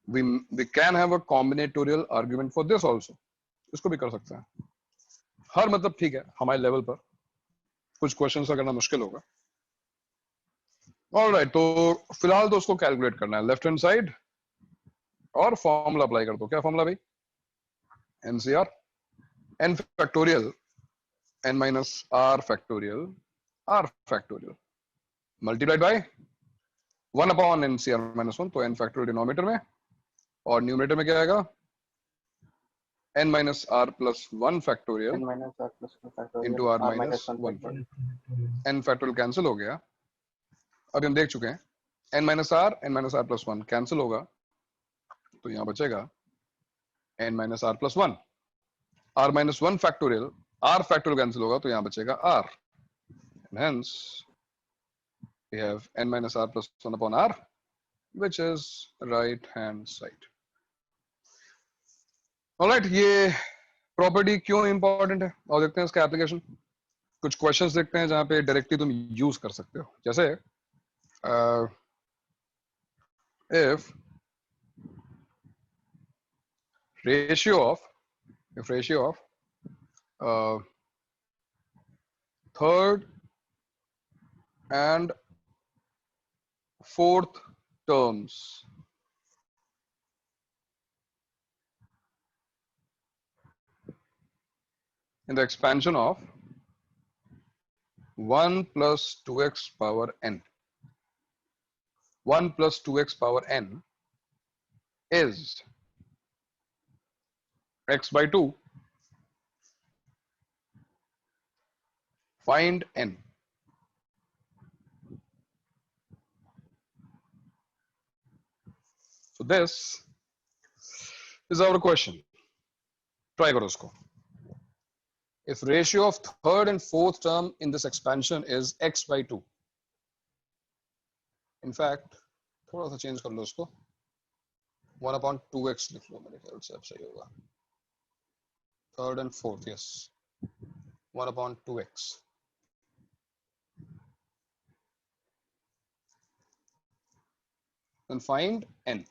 we can have a combinatorial argument for this also, इसको भी कर सकते हैं। हर मतलब ठीक है, हमारे लेवल पर कुछ क्वेश्चन का करना मुश्किल होगा। ऑलराइट, तो फिलहाल तो उसको कैलकुलेट करना है लेफ्ट हैंड साइड, और फॉर्मूला अप्लाई कर दो। क्या फॉर्मूला भाई? NCR n factorial n minus r factorial r factorial multiplied by 1 upon NCR minus 1, तो n फैक्टोरियल डिनोमिनेटर में, और न्यूमरेटर में क्या आएगा? n minus r plus 1 factorial into r minus 1 factorial. n factorial cancel हो गया, अभी हम देख चुके हैं। n minus r plus 1 cancel होगा, तो यहां बचेगा n minus r plus 1, r minus 1 factorial, r factorial cancel होगा, तो यहां बचेगा r, and hence we have n minus r plus 1 upon r, which is right hand side. Alright, ये property क्यों इंपॉर्टेंट है और देखते हैं इसका एप्लीकेशन। कुछ क्वेश्चंस देखते हैं जहां पे डायरेक्टली तुम यूज कर सकते हो, जैसे if ratio of third and fourth terms in the expansion of 1 plus 2x power n. 1 plus 2x power n is x by 2. Find n. So this is our question. Try करो उसको. If ratio of third and fourth term in this expansion is x by 2. In fact, थोड़ा सा change कर लो उसको. 1/2x लिख लो, मेरे ख्याल से अब सही होगा. Third and fourth, yes. 1/2x. Then find n.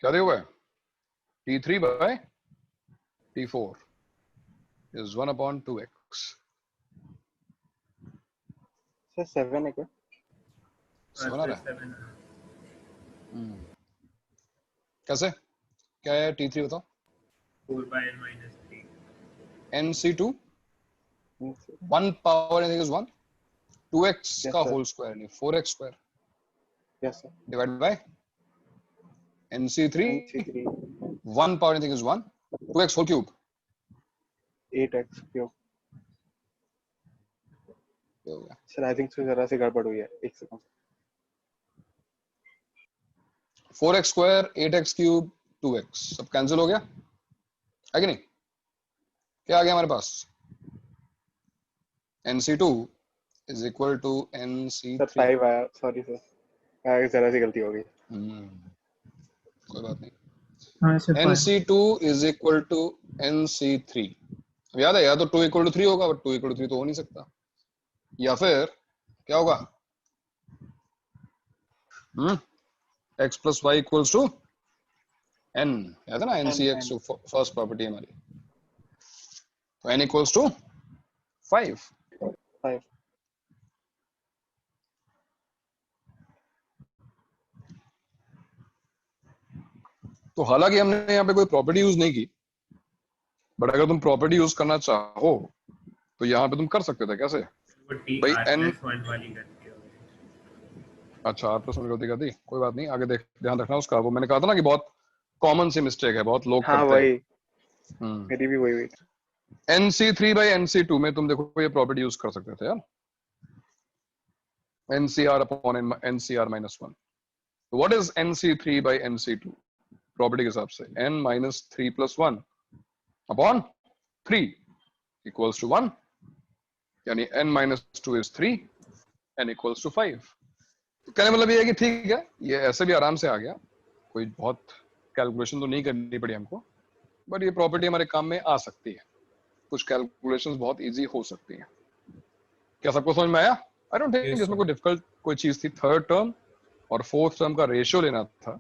क्या दिया हुआ है? T3 by T4 is 1/2x. Sir 7 है क्या? 7 आ रहा है? कैसे? क्या है T3 बताओ? 4/n minus 3. NC2 1 power anything is 1. 2x का whole square नहीं 4x square. Yes sir. Divided by NC3 1 power anything is 1. 2x whole cube. 8x cube. Sir I think जरा से गड़बड़ हुई है. एक second. 4x square 8x cube 2x सब cancel हो गया है कि नहीं? क्या आ गया हमारे पास? NC2 is equal to NC3. Sir 5 आया. सॉरी सर, आगे जरा सी गलती हो गई. कोई बात नहीं. NC2 is equal to NC3. अब याद है, या तो 2 equal to 3 होगा, बट 2 equal to 3 तो हो नहीं सकता. या फिर क्या होगा? x plus y equals to n. याद है ना? NCx फर्स्ट प्रॉपर्टी हमारी. तो n equals to 5. तो हालांकि हमने यहाँ पे कोई प्रॉपर्टी यूज नहीं की, बट अगर तुम प्रॉपर्टी यूज करना चाहो तो यहाँ पे तुम कर सकते थे. कैसे भाई? n अच्छा r+1 गलती कर दी, कोई बात नहीं, आगे देख ध्यान रखना उसका. वो मैंने कहा था ना कि बहुत कॉमन सी मिस्टेक है, बहुत लोग करते हैं. मेरी भी वही हुई. NC3 by NC2 में तुम देखो ये प्रॉपर्टी यूज कर सकते थे यार. NCR upon NCR minus 1. What is NC3 by NC2? Property के हिसाब से n minus 3 plus 1 upon 3 equals to 1. यानी n minus 2 is 3, n equals to 5. तो कहने मतलब ये है कि ठीक है, ये ऐसे भी आराम से आ गया, कोई बहुत कैलकुलेशन तो नहीं करनी पड़ी हमको, बट ये प्रॉपर्टी हमारे काम में आ सकती है. कुछ कैलकुलेशंस बहुत इजी हो सकती हैं. क्या सबको समझ में आया? आई डोंट थिंक इसमें कोई डिफिकल्ट कोई चीज थी. थर्ड टर्म और फोर्थ टर्म का रेशियो लेना था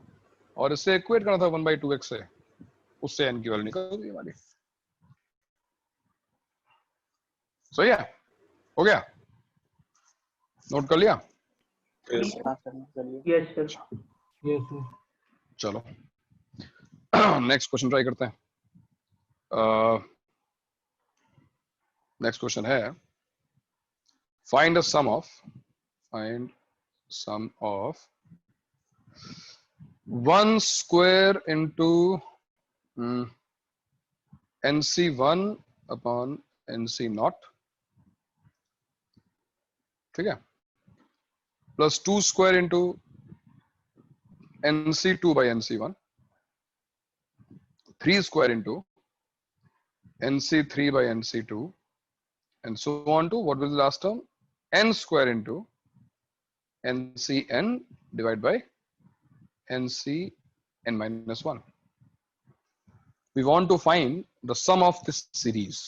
और इससे इक्वेट करना था 1/2x से, उससे n की वैल्यू निकल गई हमारी. सही है? हो गया? नोट कर लिया? Yes sir. चलो नेक्स्ट क्वेश्चन ट्राई करते हैं. नेक्स्ट क्वेश्चन है find a sum of 1 square into NC1 upon NC0, ठीक है, plus 2 square into NC2 by NC1, 3 square into NC3 by NC2, and so on to what was the last term? n square into ncn divided by ncn minus 1. We want to find the sum of this series.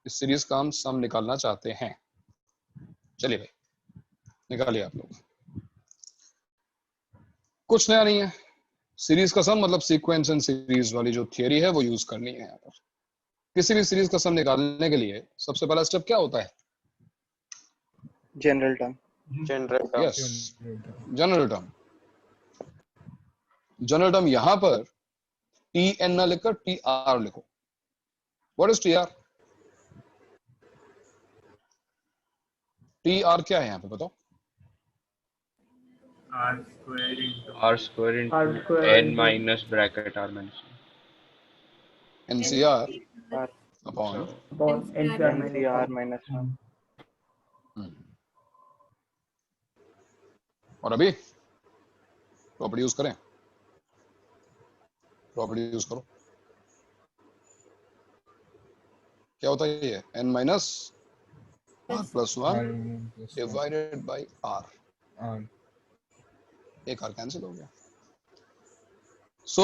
इस series का हम सम निकालना चाहते हैं. चलिए भाई निकालिए आप लोग. कुछ नया नहीं है. सीरीज का सम मतलब सीक्वेंस एंड सीरीज वाली जो थियरी है वो यूज करनी है यहाँ पर. किसी भी सीरीज का सम निकालने के लिए सबसे पहला स्टेप क्या होता है? General term. Yes, general term. General term यहां पर टी एन ना लिखकर टी आर लिखो. What is T R? T R क्या है यहाँ पे बताओ? r square into n minus bracket r minus NCR upon NCR minus 1. और अभी प्रॉपर्टी यूज करें. प्रॉपर्टी यूज करो. क्या होता है ये? n minus r plus 1 divided by r. एक r कैंसिल हो गया. So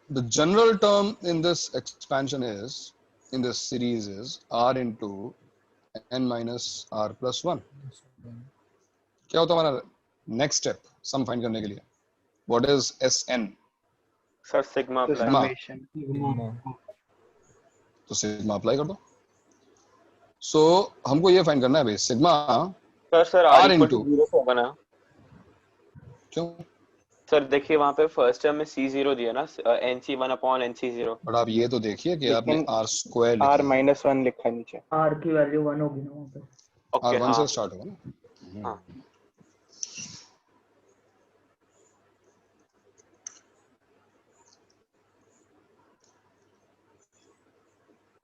the general term in this expansion is, in this series is r into n minus r plus 1. क्या होता है हमारा नेक्स्ट स्टेप सम फाइंड करने के लिए? What is Sn? Sir sigma apply. तो सिग्मा अप्लाई कर दो. सो हमको ये फाइंड करना है भाई सिग्मा. सर r into 0 होगा ना? क्यों सर देखिए वहां पे फर्स्ट टर्म में c0 दिया ना, nc1 अपॉन nc0. बट आप ये तो देखिए कि आपने r स्क्वायर r minus 1 लिखा है नीचे. r की वैल्यू 1 होगी ना वहां पे. r 1 से स्टार्ट होगा ना. हाँ.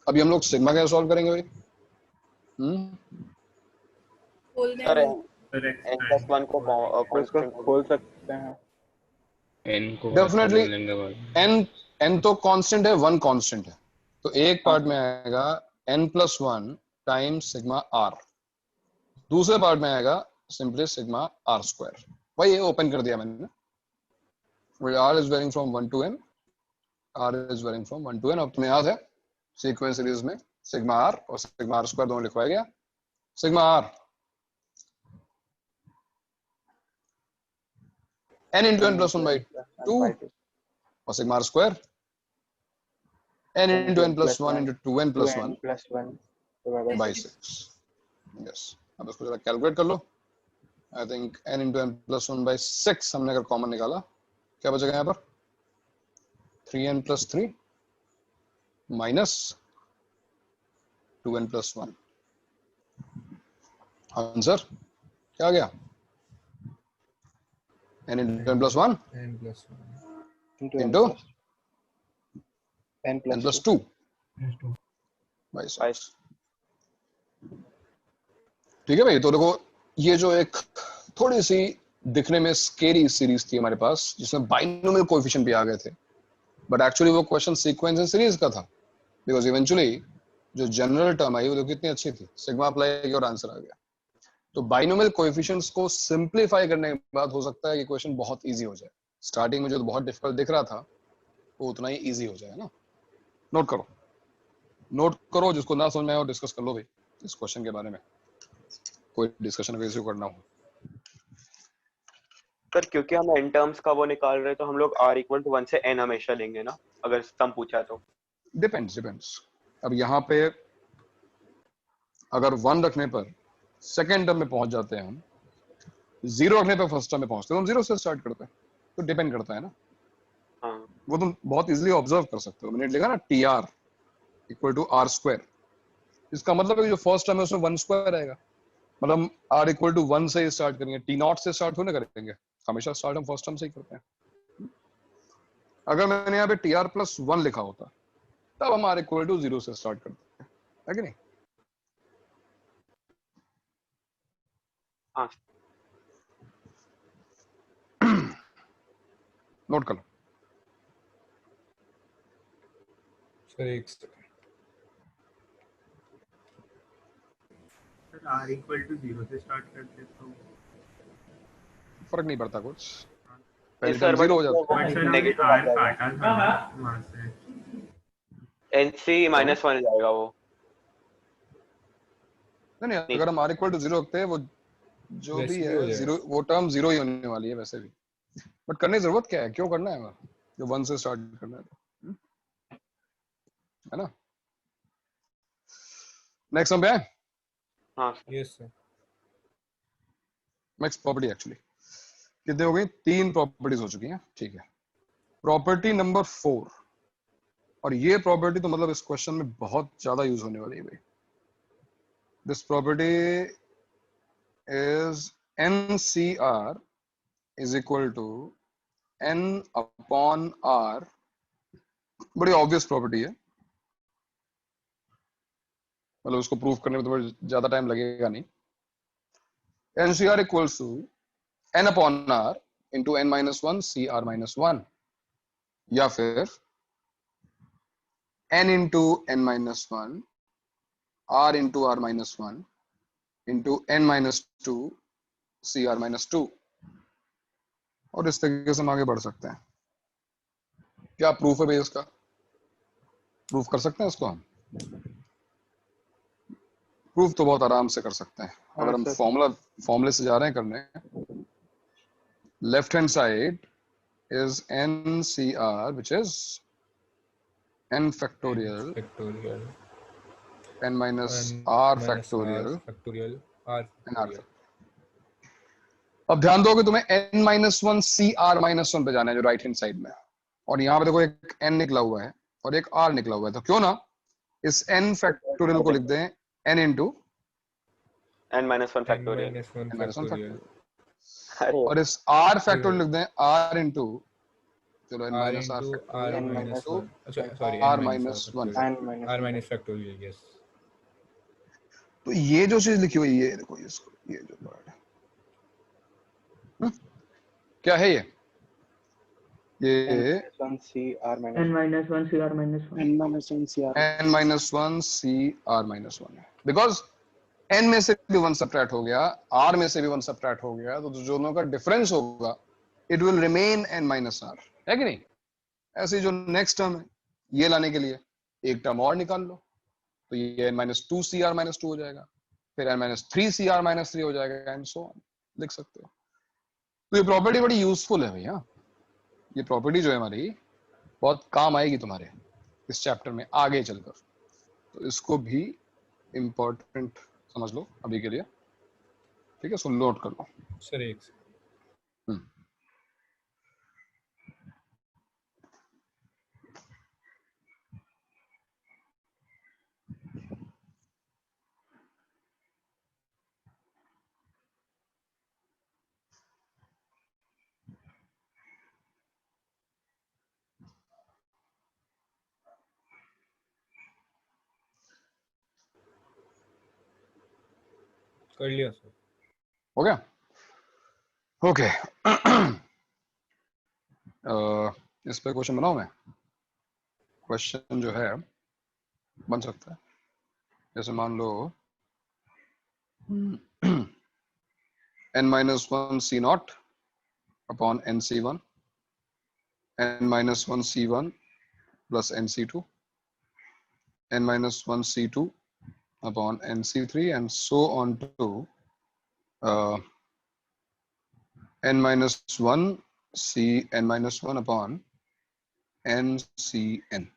अभी हम लोग सिग्मा कैसे सॉल्व करेंगे भाई? सर n+1 को खोल सकते हैं. n को डेफिनेटली n तो कांस्टेंट है, 1 कांस्टेंट है. तो एक पार्ट में आएगा n+1 टाइम्स सिग्मा r. दूसरे पार्ट में आएगा सिंपली सिग्मा r स्क्वायर. भाई ये ओपन कर दिया मैंने. r is varying from 1 to n. r is varying from 1 to n. अब तुम्हें याद है सीक्वेंस सीरीज में सिग्मा r और सिग्मा r स्क्वायर दोनों लिखवाया गया. Sigma r n into n plus 1 by 2 और sigma r square n into n plus 1 into 2n plus 1 by 6. Yes, अब इसको जरा कैलकुलेट कर लो. I think n into n plus 1 by 6 हमने अगर कॉमन निकाला क्या बचेगा यहाँ पर? 3n plus 3 minus 2n plus 1. Answer क्या आ गया? n into n plus 1 into n plus 2 by 6. ठीक है भाई. तो देखो ये जो एक थोड़ी सी दिखने में स्केरी सीरीज थी हमारे पास जिसमें बाइनोमियल कोएफिशिएंट भी आ गए थे, बट एक्चुअली वो क्वेश्चन सीक्वेंस एंड सीरीज का था. बिकॉज इवेंचुअली जो जनरल टर्म आई वो कितनी अच्छी थी. सिग्मा अप्लाई किया और आंसर आ गया. तो बाइनोमियल कोएफिशिएंट्स को सिंपलीफाई करने के बाद हो सकता है कि क्वेश्चन बहुत इजी हो जाए. स्टार्टिंग में जो बहुत डिफिकल्ट दिख रहा था वो उतना ही इजी हो जाए ना. नोट करो, नोट करो. जिसको ना समझ में आए वो डिस्कस कर लो भाई इस क्वेश्चन के बारे में. कोई डिस्कशन अगर इशू करना हो. सर क्योंकि हम n टर्म्स का वो निकाल रहे हैं तो हम लोग r = 1 से n हमेशा लेंगे ना अगर सम पूछा तो. डिपेंड्स. अब यहाँ पे अगर 1 रखने पर सेकेंड टर्म में पहुंच जाते हैं हम, 0 रखने पर फर्स्ट टर्म में पहुंचते हैं, हम 0 से स्टार्ट करते हैं. तो डिपेंड करता है ना. हाँ. वो तुम बहुत इजीली ऑब्जर्व कर सकते हो. मैंने लिखा ना tr = r स्क्वायर. इसका मतलब है कि जो फर्स्ट टर्म है उसमें 1 स्क्वायर आएगा. मतलब r = 1 से स्टार्ट करेंगे, t0 से स्टार्ट होने करेंगे. हमेशा स्टार्ट हम फर्स्ट टर्म से ही करते हैं. अगर मैंने यहाँ पे tr plus 1 लिखा होता तब हम r = 0 से स्टार्ट करते हैं, है कि नहीं? हाँ. नोट कर लो. सर एक सेकंड. सर r इक्वल टू 0 से स्टार्ट करते तो फर्क नहीं पड़ता कुछ, नहीं पहली सर टर्म जीरो हो जाता है। बट सर हमने नेगेटिव आ r जाएगा, काटा था ना वहां से। NC -1 जाएगा वो। नहीं, अगर हम r इक्वल टू 0 रखते हैं, वो जो वैसे भी भी है हो जाएगा। जीरो, वो टर्म जीरो ही होने वाली है वैसे भी। बट करने की जरूरत क्या है, क्यों करना है, जो 1 से स्टार्ट करना है तो, है ना। नेक्स्ट हम पे आए। हाँ yes sir. Next property actually कितने हो गई, 3 प्रॉपर्टीज हो चुकी हैं, ठीक है। प्रॉपर्टी नंबर 4, और ये प्रॉपर्टी तो मतलब इस क्वेश्चन में बहुत ज्यादा यूज होने वाली है भाई। This property is NCR is equal to N upon R। बड़ी ऑब्वियस प्रॉपर्टी है, मतलब उसको प्रूव करने में तुम्हें ज्यादा टाइम लगेगा नहीं। NCR equals to N upon R into N-1 CR-1, या फिर N into N-1 R into R-1 into N-2 CR-2। और इस तरीके से हम आगे बढ़ सकते हैं। क्या प्रूफ है भाई इसका, प्रूफ कर सकते हैं इसको हम? प्रूफ तो बहुत आराम से कर सकते हैं। अगर हम फॉर्मूले से जा रहे हैं करने, left hand side is NCR which is N factorial N minus R factorial R and R factorial। अब ध्यान दो कि तुम्हें N-1 CR-1 पे जाना है जो राइट हैंड साइड में, और यहाँ पे देखो एक N निकला हुआ है और एक R निकला हुआ है, तो क्यों ना इस N फैक्टोरियल को लिख दें N इंटू N-1 फैक्टोरियल, और इस R फैक्टोरियल लिख दें R इंटू, चलो N माइनस R फैक्टोरियल, अच्छा sorry R minus 1 R minus factorial, yes. तो ये जो चीज लिखी हुई है, ये देखो इसको, ये जो वर्ड है क्या है, ये N-1 CR-1 N-1 CR-1 N-1 CR N-1 CR-1 है, बिकॉज N में से भी 1 सब्ट्रैक्ट हो गया, R में से भी 1 सब्ट्रैक्ट हो गया, तो जो दोनों का डिफरेंस होगा इट विल रिमेन N-R, है कि नहीं। ऐसे जो नेक्स्ट टर्म है, ये लाने के लिए एक टर्म और निकाल लो, तो ये N-2 CR-2 हो जाएगा, फिर N-3 CR-3 हो जाएगा, एंड सो ऑन, लिख सकते हो। तो ये प्रॉपर्टी बड़ी यूजफुल है भैया, ये प्रॉपर्टी जो है हमारी बहुत काम आएगी तुम्हारे इस चैप्टर में आगे चलकर, तो इसको भी इम्पोर्टेंट समझ लो अभी के लिए, ठीक है। सुन लो, नोट कर लो सर। एक कर लिया सर, हो गया, ओके। इस पे क्वेश्चन बनाऊं मैं, क्वेश्चन जो है बन सकता है, जैसे मान लो N-1 C0 upon NC1, N-1 C1 plus NC2, N-1 C2 upon NC3, and so on to N-1 C N-1 upon NCN.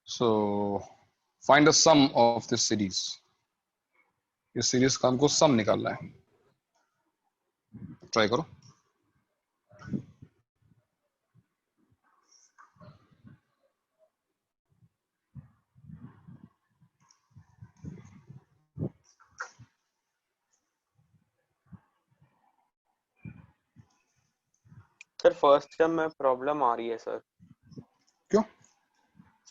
So find the sum of this series. इस सीरीज का हमको सम निकालना है, ट्राई करो। सर फर्स्ट टर्म में problem आ रही है sir. क्यों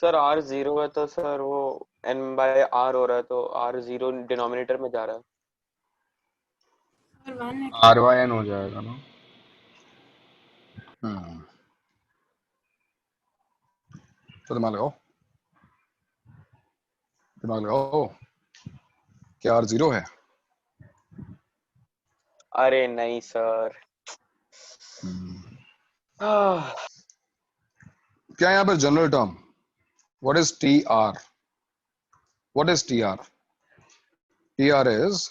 सर? R 0 है तो सर वो N/R हो रहा है, तो R 0 डिनोमिनेटर में जा रहा है, RYN हो जाएगा ना। तो दिमाग लगाओ, दिमाग लगाओ, क्या R 0 है? अरे नहीं सर। क्या यहाँ पर general term? What is TR? What is TR? TR is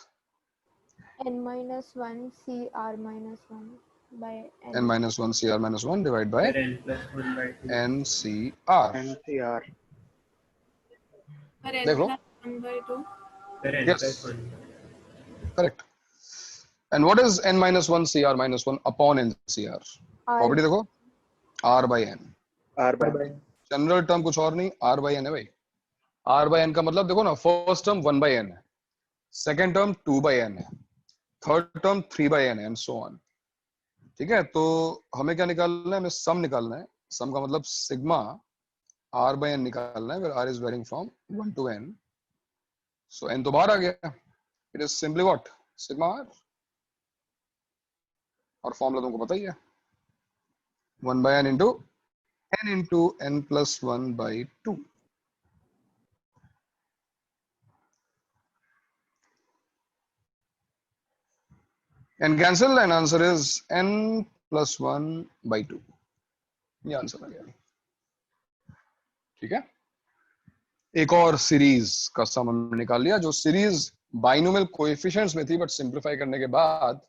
n-1 CR minus 1 by n minus 1 CR minus 1 divided by n plus 1 by 2 NCR. NCR. पर n देखो, plus 1 by 2 फिर n yes, plus 1 correct. And what is n minus 1 CR minus 1 upon NCR? Property देखो, R by N. R by N. General term कुछ और नहीं, R by N है भाई. R by N का मतलब देखो ना, फर्स्ट टर्म 1 by N है, सेकेंड टर्म 2 by N है, थर्ड टर्म 3 by N है, एंड सो ऑन. ठीक है, तो हमें क्या निकालना है? हमें सम निकालना है. सम का मतलब सिग्मा R by N निकालना है, where R is varying from 1 to N. So N तो बाहर आ गया. It is simply what? Sigma R. और फॉर्मूला तुमको पता ही है, 1 by N into N plus 1 by 2. And cancel, and answer is N plus 1 by 2. ये आंसर आ गया. ठीक है, एक और सीरीज का सम हमने निकाल लिया, जो सीरीज बाइनोमियल कोएफिशिएंट्स में थी, बट सिंपलीफाई करने के बाद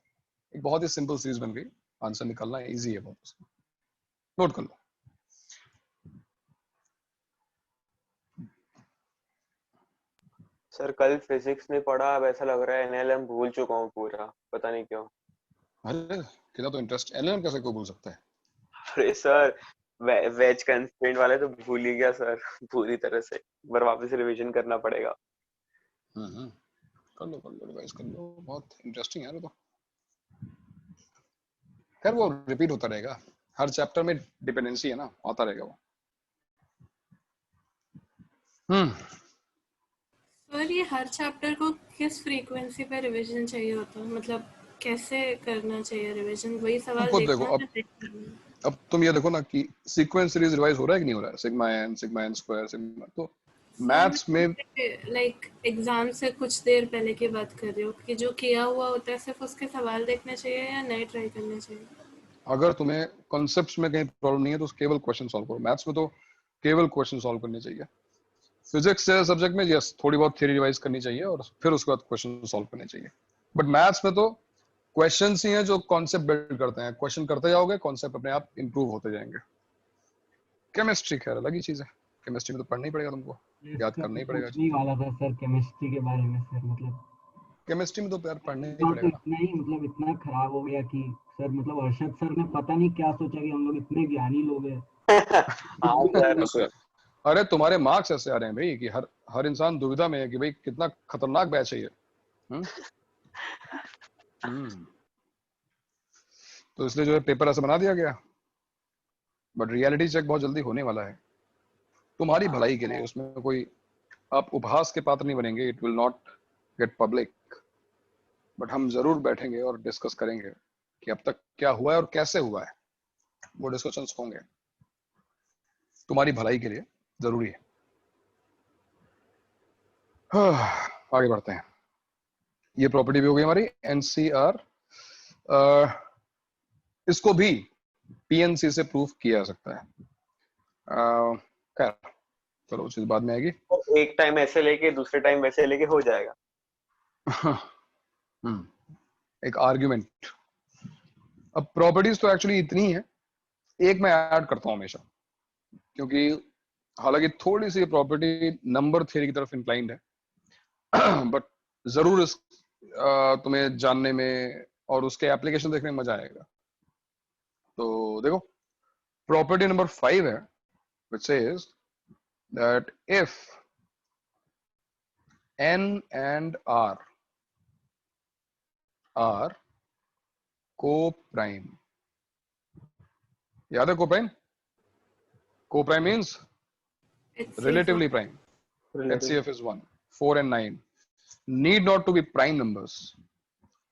एक बहुत ही सिंपल सीरीज बन गई. आंसर निकालना इजी है बहुत. नोट कर लो. सर कल फिजिक्स में पढ़ा, अब ऐसा लग रहा है एनएलएम भूल चुका हूँ पूरा, पता नहीं क्यों. अरे कितना तो इंटरेस्ट, एनएलएम कैसे कोई भूल सकता है? अरे सर वेज कंस्ट्रेंट वाले तो भूल ही गया सर पूरी तरह से, पर वापस रिवीजन करना पड़ेगा. कर लो रिवाइज कर लो, बहुत इंटरेस्टिंग है तो. खैर वो रिपीट होता रहेगा, हर चैप्टर में डिपेंडेंसी है ना, आता रहेगा वो. सर ये हर चैप्टर को किस फ्रीक्वेंसी पे रिवीजन चाहिए होता है, मतलब कैसे करना चाहिए रिवीजन? वही सवाल देखो, अब तुम ये देखो ना कि सीक्वेंस सीरीज रिवाइज हो रहा है कि नहीं हो रहा है, सिग्मा n स्क्वायर सिग्मा. तो मैथ्स में लाइक एग्जाम से कुछ देर पहले की बात कर रहे हो कि जो किया हुआ होता है सिर्फ उसके सवाल देखने चाहिए या नए ट्राई करने चाहिए? अगर तुम्हें कॉन्सेप्ट्स में कहीं प्रॉब्लम नहीं है तो केवल क्वेश्चन सॉल्व करो. मैथ्स में तो केवल क्वेश्चन सॉल्व करने चाहिए. फिजिक्स से सब्जेक्ट में यस थोड़ी बहुत थ्योरी रिवाइज करनी चाहिए और फिर उसके बाद क्वेश्चन सॉल्व करने चाहिए. बट मैथ्स में तो क्वेश्चंस ही हैं जो कॉन्सेप्ट बिल्ड करते हैं. क्वेश्चन करते जाओगे, कॉन्सेप्ट अपने आप इंप्रूव होते जाएंगे. केमिस्ट्री खैर अलग ही चीज है, केमिस्ट्री में तो पढ़ना ही पड़ेगा तुमको, याद करना ही पड़ेगा. नहीं वाला था सर केमिस्ट्री के बारे में सर, मतलब केमिस्ट्री में तो यार पढ़ना ही पड़ेगा. इतना ही मतलब इतना खराब हो गया कि सर मतलब अर्शद सर ने पता नहीं क्या सोचा कि हम लोग इतने ज्ञानी लोग हैं. अरे तुम्हारे मार्क्स ऐसे आ रहे हैं भाई कि हर इंसान दुविधा में है कि भाई कितना खतरनाक बैच है ये. तो इसलिए जो है पेपर ऐसा बना दिया गया, बट रियलिटी चेक बहुत जल्दी होने वाला है तुम्हारी भलाई के लिए. उसमें कोई आप उपहास के पात्र नहीं बनेंगे, it will not gate public, but हम जरूर बैठेंगे और डिस्कस करेंगे कि अब तक क्या हुआ है और कैसे हुआ है. वो डिस्कशंस होंगे, तुम्हारी भलाई के लिए जरूरी है. आगे बढ़ते हैं. ये प्रॉपर्टी भी हो गई हमारी एनसीआर. इसको भी पीएनसी से प्रूफ किया जा सकता है. खैर चलो चीज बाद में आएगी. एक टाइम ऐसे लेके दूसरे टाइम वैसे लेके हो जाएगा. एक आर्ग्यूमेंट. अब प्रॉपर्टीज तो एक्चुअली इतनी है, एक मैं ऐड करता हूं हमेशा, क्योंकि हालांकि थोड़ी सी प्रॉपर्टी नंबर थ्योरी की तरफ इंक्लाइंड है, बट जरूर इस तुम्हें जानने में और उसके एप्लीकेशन देखने में मजा आएगा. तो देखो प्रॉपर्टी नंबर 5 है, which says that if n and r are co-prime. याद है co-prime? Co-prime means relatively prime. HCF is 1. 4 and 9 need not to be prime numbers.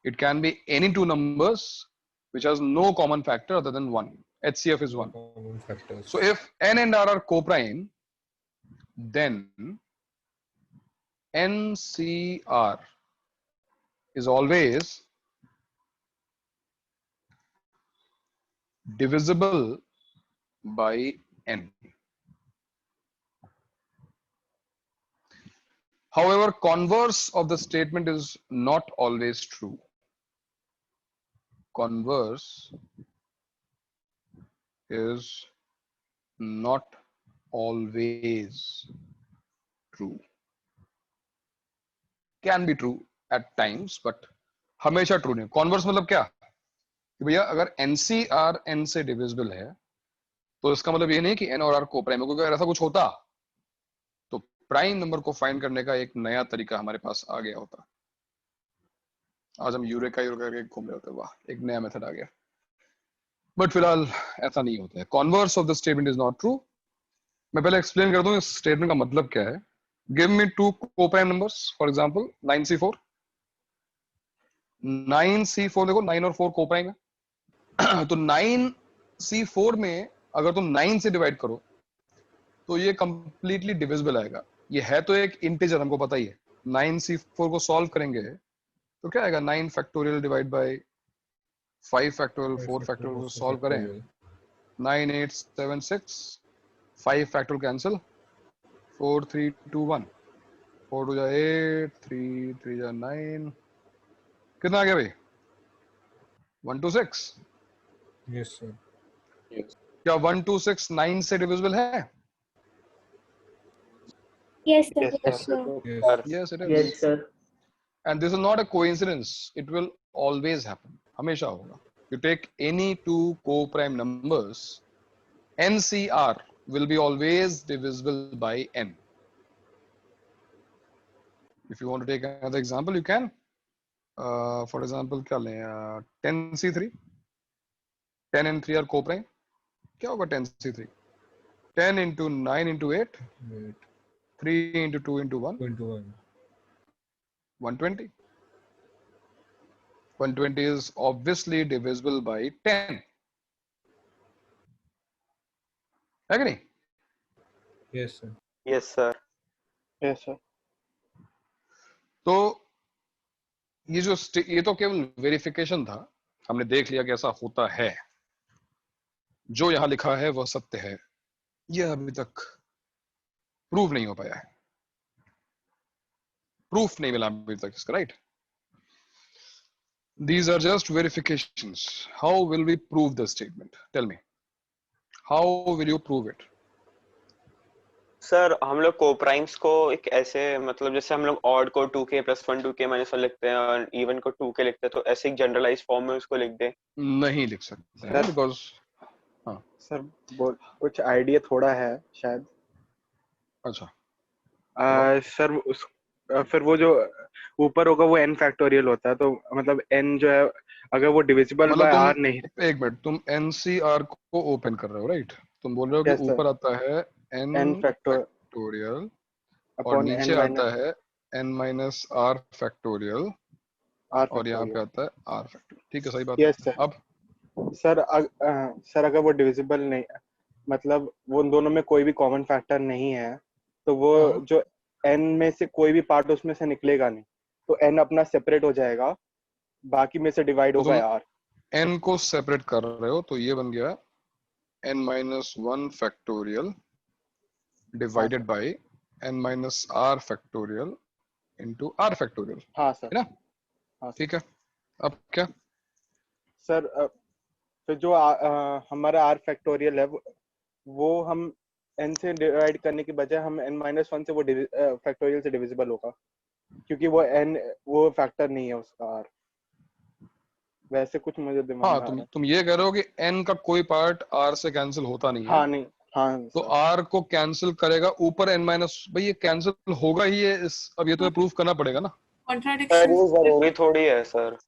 It can be any two numbers which has no common factor other than 1. HCF is 1. So if n and r are co-prime, then NCR is always divisible by n. However, converse of the statement is not always true. Converse is not always true. Can be true at times, but हमेशा true नहीं. Converse मतलब क्या कि भैया अगर NCR n से divisible है तो इसका मतलब ये नहीं कि n और r को प्राइम है, क्योंकि अगर ऐसा कुछ होता तो प्राइम नंबर को फाइंड करने का एक नया तरीका हमारे पास आ गया होता. आज हम यूरेका के घूम रहे होते. वाह, एक नया मेथड आ गया. बट फिलहाल ऐसा नहीं होता है. Converse of the statement is not true. मैं पहले एक्सप्लेन करता हूँ इस स्टेटमेंट का मतलब क्या है. Give me to coprime numbers. For example 9C4. 9C4 देखो, 9 और 4 कोप्राइम है. तो 9C4 में अगर तुम 9 से डिवाइड करो तो ये कंप्लीटली डिविजिबल आएगा. ये है तो एक इंटीजर, हमको पता ही है. 9C4 को सॉल्व करेंगे तो क्या आएगा? 9 factorial divide bye 5 factorial, 4 factorial को सॉल्व करें. 9 8 7 6, 5 फैक्टोरियल कैंसिल, 4 3 2 1, 4 2 जा 8, 3 3 जा 9. कितना आ गया भाई? 1 2 6. Yes sir. क्या 1 2 6 9 से डिविजिबल है? Yes, sir. Yes, Yes, sir. sir. Yes, it is. Yes, sir. And this is not a coincidence. It will always happen. हमेशा होगा. You take any two co-prime numbers, NCR will be always divisible by n. If you want to take another example, you can. For example, क्या लें? 10C3. 10 and 3 are co-prime. क्या होगा 10C3? 10 into 9 into 8. 3 into 2 into 1. 120. 120 is obviously divisible by 10. है कि नहीं? Yes sir. Yes sir. Yes, sir. तो ये तो केवल वेरिफिकेशन था. हमने देख लिया कि ऐसा होता है. जो यहां लिखा है वह सत्य है. यह अभी तक प्रूव नहीं हो पाया है. प्रूफ नहीं मिला अभी तक इसका. Right? These are just verifications. How will we prove the statement? Tell me. How will you prove it? Sir हम लोग कोप्राइम्स को एक ऐसे, मतलब जैसे हम लोग ऑड को 2k + 1 2k - 1 लिखते हैं और इवन को 2k लिखते हैं, तो ऐसे एक जनरलाइज फॉर्म में उसको लिख दे. नहीं लिख सकते हैं बिकॉज सर कुछ आइडिया थोड़ा है शायद. अच्छा. सर फिर वो जो ऊपर होगा वो n फैक्टोरियल होता है. तो मतलब n जो है अगर वो डिविजिबल बाय r नहीं. एक मिनट, तुम NCR को ओपन कर रहे हो. राइट? तुम बोल रहे हो कि ऊपर आता है n फैक्टोरियल और नीचे आता है n - r फैक्टोरियल और यहाँ पे आता है r फैक्टोरियल. ठीक है, सही बात है. अब सर अगर वो डिविजिबल नहीं, मतलब वो उन दोनों में कोई भी कॉमन फैक्टर नहीं है, तो वो जो n में से कोई भी पार्ट उसमें से निकलेगा नहीं. तो n अपना सेपरेट हो जाएगा, बाकी में से डिवाइड होगा r. n को सेपरेट कर रहे हो तो ये बन गया n - 1 factorial divided by n - r factorial into r factorial. हाँ सर. है ना? ठीक है. अब क्या सर? तो जो हमारा r फैक्टोरियल है वो हम n से डिवाइड करने की बजाय हम n - 1 से वो फैक्टोरियल से डिविजिबल होगा, क्योंकि वो फैक्टर नहीं है उसका r. वैसे कुछ मुझे दिमाग में तुम ये कह रहे हो कि n का कोई पार्ट r से कैंसिल होता नहीं है. हाँ नहीं. हाँ तो r को कैंसिल करेगा ऊपर n - भाई ये कैंसिल होगा ही है. अब ये तो प्रूफ करना पड़ेगा ना. कॉन्ट्राडिक्शन जरूरी थोड़ी है सर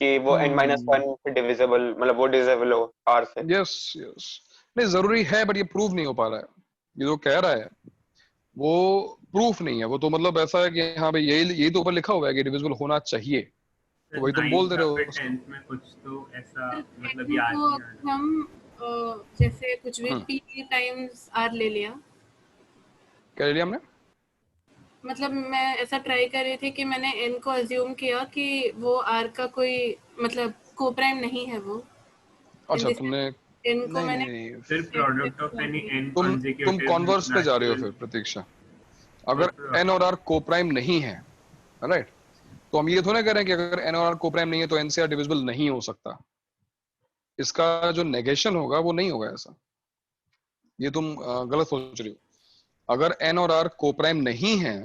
कि वो n - 1 डिविजिबल, मतलब वो डिविजिबल हो r से. यस नहीं जरूरी है, बट ये प्रूफ नहीं हो पा रहा है. ये जो कह रहा है वो प्रूफ नहीं है. वो तो मतलब ऐसा है कि हाँ भाई यही तो ऊपर लिखा हुआ है कि डिविजिबल होना चाहिए. तो वही तुम बोल दे रहे हो. 10th में कुछ तो ऐसा मतलब याद नहीं आ रहा. हम जैसे कुछ भी p टाइम्स r ले लिया. क्या ले लिया हमने? मतलब मैं ऐसा ट्राई कर रही थी कि मैंने n को अज्यूम किया कि वो r का कोई मतलब को प्राइम नहीं है वो। अच्छा तुमने n को नहीं मैंने नहीं फिर प्रोडक्ट ऑफ एनी n तुम consecutive कॉन्वर्स पे जा रहे हो natural फिर प्रतीक्षा। अगर n और r को प्राइम नहीं है, राइट, तो हम ये थोड़ा कह रहे हैं कि अगर n और r को प्राइम नहीं है तो NCR डिविजिबल नहीं हो सकता। इसका जो नेगेशन होगा वो नहीं होगा ऐसा, ये तुम गलत सोच रही हो। अगर n और r को प्राइम नहीं है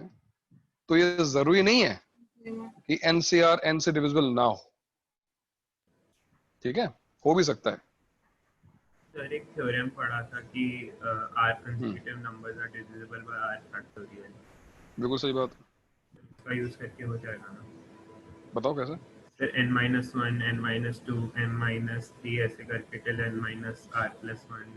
तो ये जरूरी नहीं है कि NCR n से डिविजिबल ना हो, ठीक है, हो भी सकता है। सर एक थ्योरम पढ़ा था कि r consecutive numbers are divisible by r factorial। बिल्कुल सही बात, इसका यूज करके हो जाएगा ना? बताओ कैसे? सर n-1 n-2 n-3 ऐसे करके till n-r+1।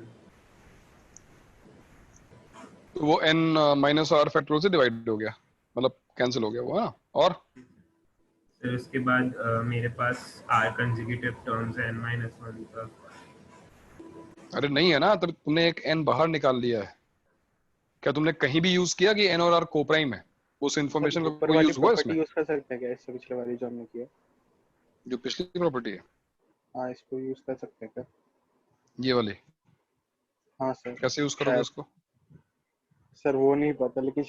तो वो n माइनस आर फैक्टोरियल से डिवाइड हो गया, मतलब कैंसिल हो गया वो, हाँ। और फिर उसके बाद मेरे पास r consecutive terms है n-1 तक। अरे नहीं है ना, तब तुमने एक n बाहर निकाल लिया है। क्या तुमने कहीं भी यूज किया कि n और r को प्राइम है? उस इंफॉर्मेशन का कोई यूज हुआ इसमें? यूज कर सकते हैं क्या इससे पिछले वाली जो हमने किया, जो पिछली प्रॉपर्टी है? हाँ इसको यूज कर सकते हैं क्या? ये वाली? हाँ सर। कैसे यूज करोगे इसको? सर वो नहीं पता, लेकिन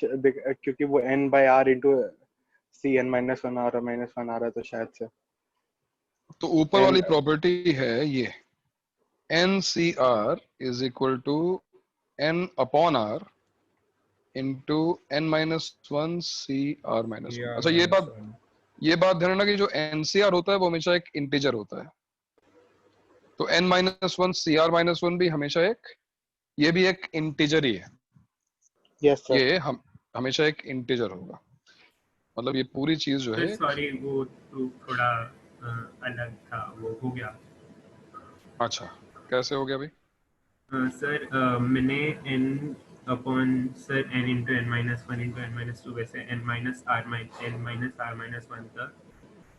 क्योंकि वो n by r into c n-1 r -1 आ रहा है तो शायद से। तो ऊपर वाली प्रॉपर्टी है ये NCR is equal to n upon r into n-1 CR-1। अच्छा ये बात ध्यान रखना कि जो NCR होता है वो हमेशा एक इंटीजर होता है, तो n-1 CR-1 भी हमेशा ये भी एक इंटीजर ही है। Yes sir. ये हमेशा एक इंटीजर होगा, मतलब ये पूरी चीज जो है। सॉरी वो तो थोड़ा अलग था, वो हो गया। अच्छा कैसे हो गया भाई? सर मैंने n upon sir n into n-1 into n-2 वैसे n-r-1 तक।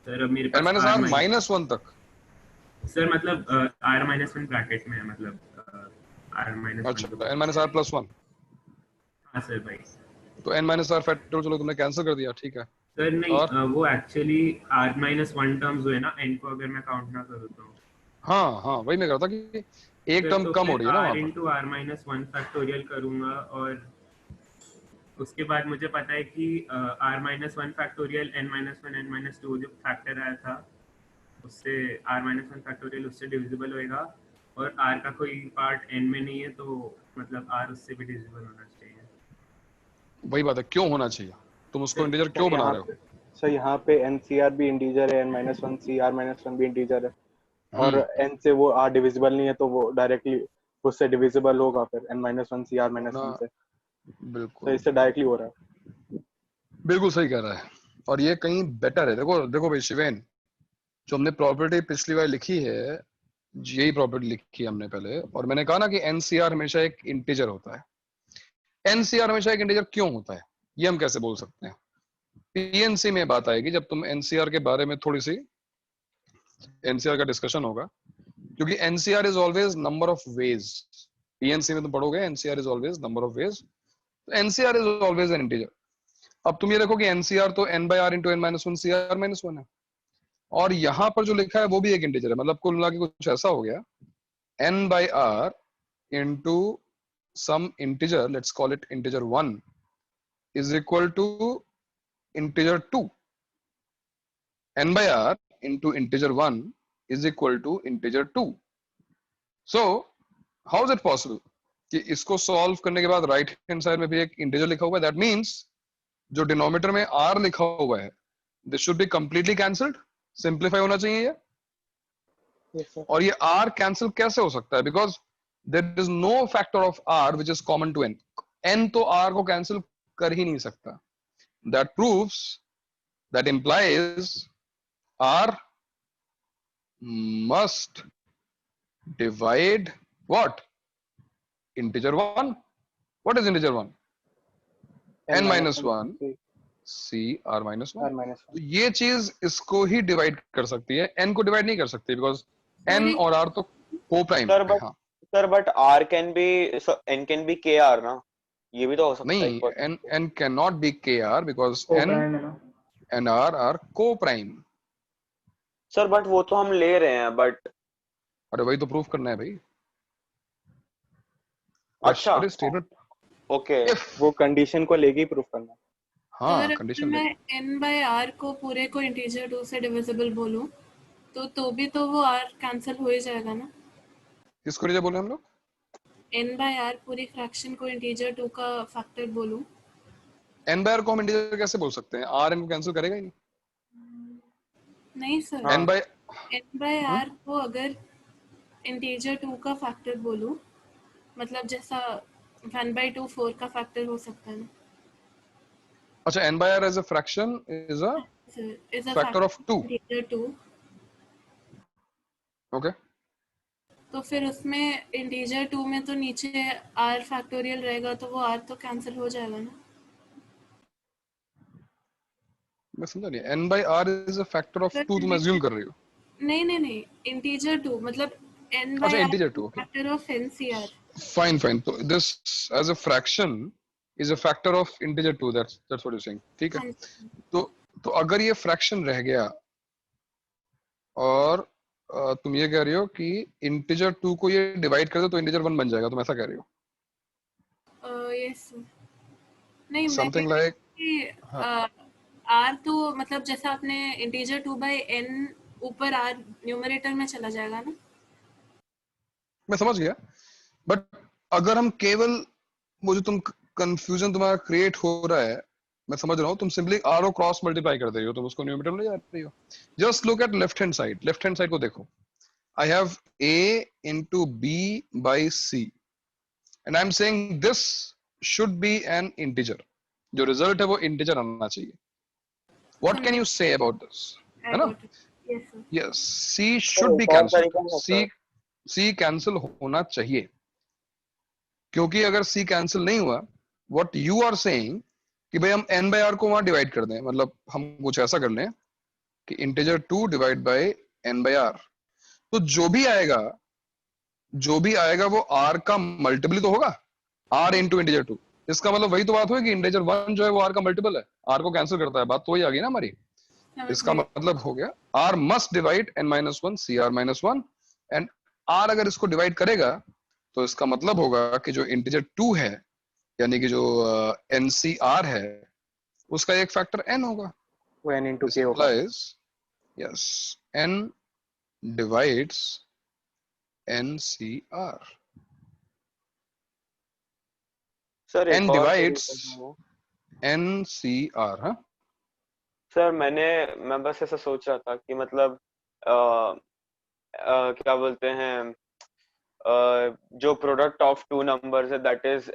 सर अब मेरे पास n-r-1 तक। सर मतलब r-1 ब्रैकेट में है, मतलब r-1। अच्छा n-r+1। हाँ सर भाई। तो n-r फैक्टर चलो तुमने कैंसिल कर दिया, ठीक है। सर नहीं वो एक्चुअली r-1 टर्म्स हुए ना, n को अगर मैं काउंट ना करूँ तो। हाँ हाँ वही मैं करता कि एक टर्म कम हो रही है ना वहाँ पर। into r-1 फैक्टोरियल करूंगा और उसके बाद मुझे पता है कि r-1 फैक्टोरियल n-1 n-2 जो फैक्टर आया था उससे r-1 फैक्टोरियल उससे डिविजिबल होएगा, और r का कोई पार्ट n में नहीं है तो मतलब r उससे भी डिविजिबल होना चाहिए। वही बात है, क्यों होना चाहिए? तुम उसको इंटीजर क्यों बना रहे हो? सर यहाँ पे NCR भी इंटीजर है, n-1 CR-1 भी इंटीजर है, और n से वो r डिविजिबल नहीं है तो वो डायरेक्टली उससे डिविजिबल होगा फिर n-1 CR-1 से। बिल्कुल तो इससे डायरेक्टली हो रहा है। बिल्कुल सही कह रहा है, और ये कहीं बेटर है। देखो भाई शिवेन, जो हमने प्रॉपर्टी पिछली बार लिखी है यही प्रॉपर्टी लिखी है हमने पहले, और मैंने कहा ना कि NCR हमेशा एक इंटीजर होता है। NCR हमेशा एक इंटीजर क्यों होता है ये हम कैसे बोल सकते हैं? PNC में बात आएगी जब तुम NCR के बारे में थोड़ी सी NCR का डिस्कशन होगा, क्योंकि NCR is always number of ways. PNC में तुम पढ़ोगे NCR is always number of ways, NCR is always an integer. अब तुम ये देखो कि NCR तो n by r into n-1 CR-1 है, और यहां पर जो लिखा है वो भी एक इंटीजर है, मतलब कुल मिला के कुछ ऐसा हो गया n by r into some integer, let's call it integer 1 is equal to integer 2. n by r into integer 1 is equal to integer 2. So how is it possible कि इसको सॉल्व करने के बाद राइट हैंड साइड में भी एक integer लिखा हुआ है? दैट मींस जो डिनोमिनेटर में r लिखा हुआ है this should be completely cancelled, simplify होना चाहिए ये। और ये r कैंसिल कैसे हो सकता है? Because there is no factor of r which is common to n। n तो r को कैंसिल कर ही नहीं सकता। That proves, that implies r must divide what? Integer 1. What is integer 1? n-1 CR-1। तो ये चीज इसको ही डिवाइड कर सकती है, n को डिवाइड नहीं कर सकती, बिकॉज n और r तो को प्राइम है। Sir but r can be, so n can be kr ना? ये भी तो हो सकता है। नहीं, n cannot be kr because n Co-prime है ना? and r are co-prime. Sir but वो तो हम ले रहे हैं, बट अरे वही तो प्रूफ करना है भाई। अच्छा अरे स्टेटमेंट ओके, वो कंडीशन को लेके ही प्रूफ करना। हाँ अगर कंडीशन मैं लेके। n by r को पूरे को इंटीजर 2 से डिविजिबल बोलूं तो भी तो वो r कैंसिल हो ही जाएगा ना। किसको नीचे बोले हम लोग? n by r पूरी फ्रैक्शन को इंटीजर 2 का फैक्टर बोलूं। n बाय r को हम इंटीजर कैसे बोल सकते हैं? r n को कैंसिल करेगा ही नहीं। नहीं sir, n by n by r को अगर इंटीजर 2 का फैक्टर बोलूं, मतलब जैसा 1/2 4 का फैक्टर हो सकता है ना। अच्छा, n by r as a fraction is a is a factor of 2. Integer 2। Okay. तो फिर उसमें इंटीजर 2 में तो नीचे r फैक्टोरियल रहेगा, तो वो r तो कैंसिल हो जाएगा ना। मैं समझा नहीं, n by r is a factor of 2 तुम assume कर रही हो? नहीं, इंटीजर 2 मतलब n by अच्छा r integer 2, okay. Factor of NCR। Fine. तो this as a fraction is a factor of integer 2. That's what you're saying. ठीक है? तो अगर ये फ्रैक्शन रह गया और तुम ये कह रही हो कि इंटीजर 2 को ये डिवाइड कर दो तो इंटीजर 1 बन जाएगा, तुम ऐसा कह रही हो? यस नहीं, Something मैं like r तो मतलब जैसा आपने इंटीजर 2 by n ऊपर r न्यूमरेटर में चला जाएगा ना। मैं समझ गया, बट अगर हम केवल वो जो तुम कंफ्यूजन तुम्हारा क्रिएट हो रहा है, मैं समझ रहा हूँ, तुम सिंपली आर क्रॉस मल्टीप्लाई कर रही हो, तुम उसको न्यूमरेटर में ले जा रही हो। Just look at left hand side को देखो। I have a into b by c and I'm saying this should be an integer. जो रिजल्ट है वो इंटीजर आना चाहिए। What can you say about this? है ना? Yes, c should be cancelled. C cancel होना चाहिए, क्योंकि अगर C कैंसिल नहीं हुआ, what you are saying कि भाई हम n by r को वहां डिवाइड कर दें, मतलब हम कुछ ऐसा कर लें कि integer 2 divide by n by r, तो जो भी आएगा वो r का मल्टीपल तो होगा, r इंटू इंटीजर 2। इसका मतलब वही तो बात हुई कि इंटीजर 1 जो है वो r का मल्टीपल है, r को कैंसिल करता है, बात तो वही आ गई ना हमारी। इसका मतलब हो गया r must divide n-1 cr-1 and r अगर इसको डिवाइड करेगा तो इसका मतलब होगा कि जो इंटीजर 2 है, यानी कि जो NCR है, उसका एक फैक्टर n होगा, वो n into k होगा। Yes, n divides NCR, sir n divides NCR। हाँ सर, मैं बस ऐसा सोच रहा था कि मतलब क्या बोलते हैं, जो प्रोडक्ट ऑफ टू नंबर्स है that is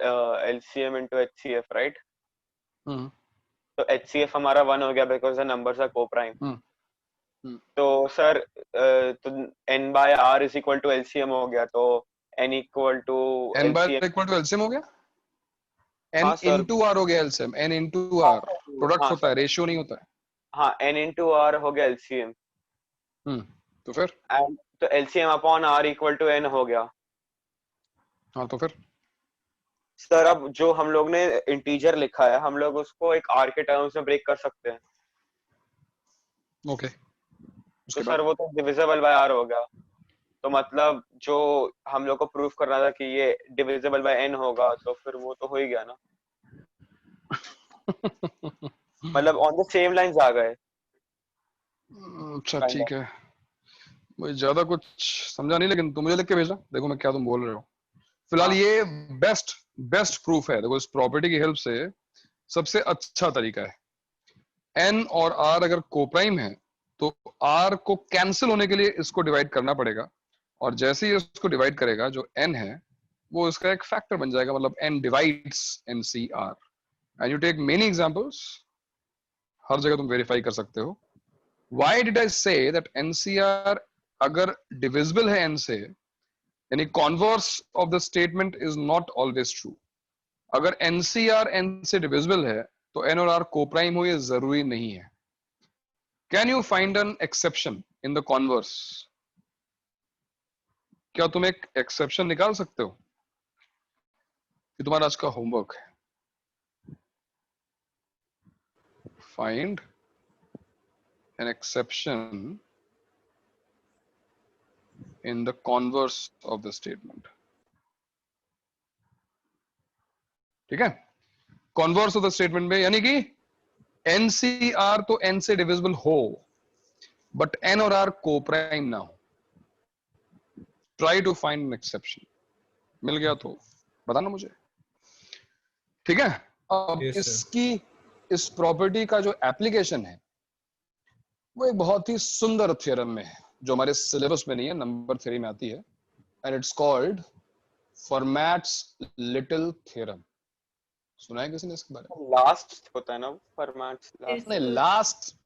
LCM into HCF, right? तो HCF हमारा 1 हो गया because the numbers are coprime. तो सर तो n by r is equal to LCM हो गया, तो n equal to n by LCM equal to LCM हो गया, n हाँ सर, into r हो गया LCM, n into r product हाँ होता है, सर, रेशियो नहीं होता है। हाँ n into r हो गया LCM, तो फिर तो LCM upon r equal to n हो गया। हाँ तो फिर सर अब जो हम लोग ने इंटीजर लिखा है, हम लोग उसको एक r के टर्म्स में ब्रेक कर सकते हैं। ओके, तो सर वो तो डिविजिबल बाय r हो गया, तो मतलब जो हम लोग को प्रूफ करना था कि ये डिविजिबल बाय n होगा, तो फिर वो तो हो ही गया ना। मतलब ऑन द सेम लाइंस आ गए। अच्छा ठीक है, मुझे ज्यादा कुछ समझा नहीं, लेकिन तुम मुझे लिख के भेजना, देखो मैं क्या तुम बोल रहे हो। फिलहाल ये बेस्ट प्रूफ है, देखो इस प्रॉपर्टी की हेल्प से सबसे अच्छा तरीका है। n और r अगर कोप्राइम है तो r को कैंसिल होने के लिए इसको डिवाइड करना पड़ेगा, और जैसे ही इसको डिवाइड करेगा जो n है वो इसका एक फैक्टर बन जाएगा, मतलब n divides NCR। And you take many examples, हर जगह तुम वेरीफाई कर सकते हो। Why did I say that NCR अगर डिविजिबल है n से, यानी converse of the statement is not always true. अगर NCR n से डिविजिबल है तो n और r कोप्राइम हो, ये जरूरी नहीं है। Can you find an exception in the converse? क्या तुम एक एक्सेप्शन निकाल सकते हो? कि तुम्हारा आज का होमवर्क है, find an exception in the converse of the statement. ठीक है, कॉन्वर्स ऑफ द स्टेटमेंट में यानी कि एनसीआर तो एन से डिविजिबल हो बट एन और आर को प्राइम ना हो. Try to find an exception. मिल गया तो बताना मुझे. ठीक है. अब Yes, sir. इसकी इस प्रॉपर्टी का जो एप्लीकेशन है वो एक बहुत ही सुंदर थ्योरम में है जो हमारे सिलेबस में नहीं है, नंबर थ्योरी में आती है, and it's called formats little theorem. सुना है किसी ने इसके बारे में? लास्ट होता है ना फॉर्मेट्स लास्ट. नहीं,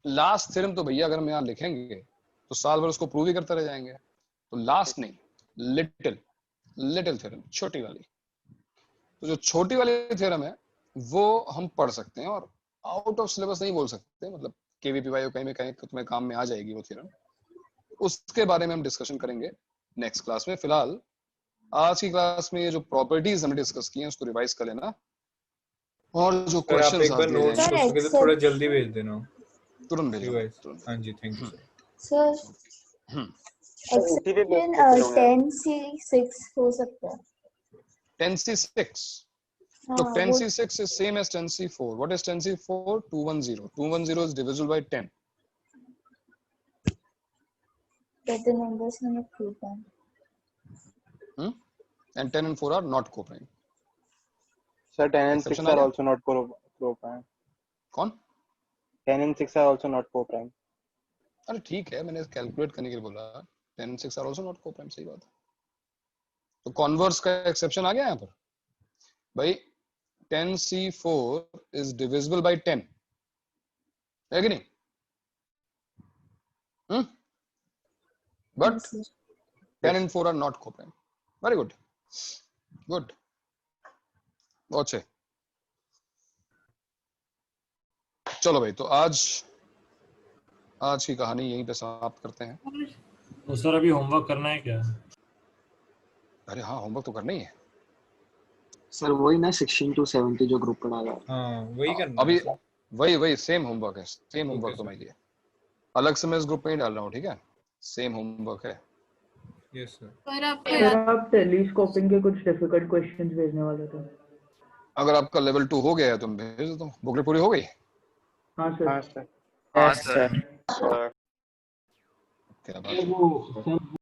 लास्ट थ्योरम तो भैया अगर हम यहाँ लिखेंगे तो साल भर उसको प्रूव ही करते रह जाएंगे. तो लास्ट नहीं, लिटिल थ्योरम, छोटी वाली. तो जो छोटी वाली थ्योरम है वो हम पढ़ सकते हैं और आउट ऑफ सिलेबस नहीं बोल सकते, मतलब केवीपीवाई कहीं में कहीं तुम्हें काम में आ जाएगी वो थ्योरम. उसके बारे में हम डिस्कशन करेंगे नेक्स्ट क्लास में. फिलहाल आज की क्लास में ये जो प्रॉपर्टीज हमने डिस्कस की हैं उसको रिवाइज कर लेना और जो सर आप क्वेश्चंस एक बार नोट्स हो सके तो थोड़ा जल्दी भेज देना. तुरंत भेजो. हाँ जी, thank you sir. Exception 10C6 हो सकता है. 10C6. So 10C6 is same as 10C4. What is 10C4? 210. 210 is divisible by 10. But the numbers are not co-prime. And 10 and 4 are not co-prime. Sir, 10 and 6 Exception are आया? also not co-prime. कौन? 10 and 6 are also not co-prime. अरे ठीक है, मैंने calculate करने के लिए बोला. 10 and 6 are also not co-prime. सही बात है. तो कॉन्वर्स का एक्सेप्शन आ गया यहाँ पर भाई. 10C4 is divisible by 10 है कि नहीं? But 10 and 4 are not co-prime. Very good. Good. बहुत अच्छे. चलो भाई, तो आज की कहानी यहीं पे समाप्त करते हैं. तो सर अभी होमवर्क करना है क्या? अरे हाँ, होमवर्क तो करना ही है सर. वही ना 16 to 70 जो ग्रुप पढ़ा रहा है. हाँ वही करना अभी. है. वही सेम होमवर्क है. सेम होमवर्क तुम्हारे लिए अलग से मैं इस ग्रुप में ही डाल रहा हूँ. ठीक है, सेम होमवर्क है. Yes sir. सर आप टेलीस्कोपिंग के कुछ डिफिकल्ट क्वेश्चंस भेजने वाले थे. अगर आपका लेवल 2 हो गया है तो मैं भेज देता हूँ. बुकलेट पूरी हो गई? हाँ सर. हाँ सर. क्या बात है.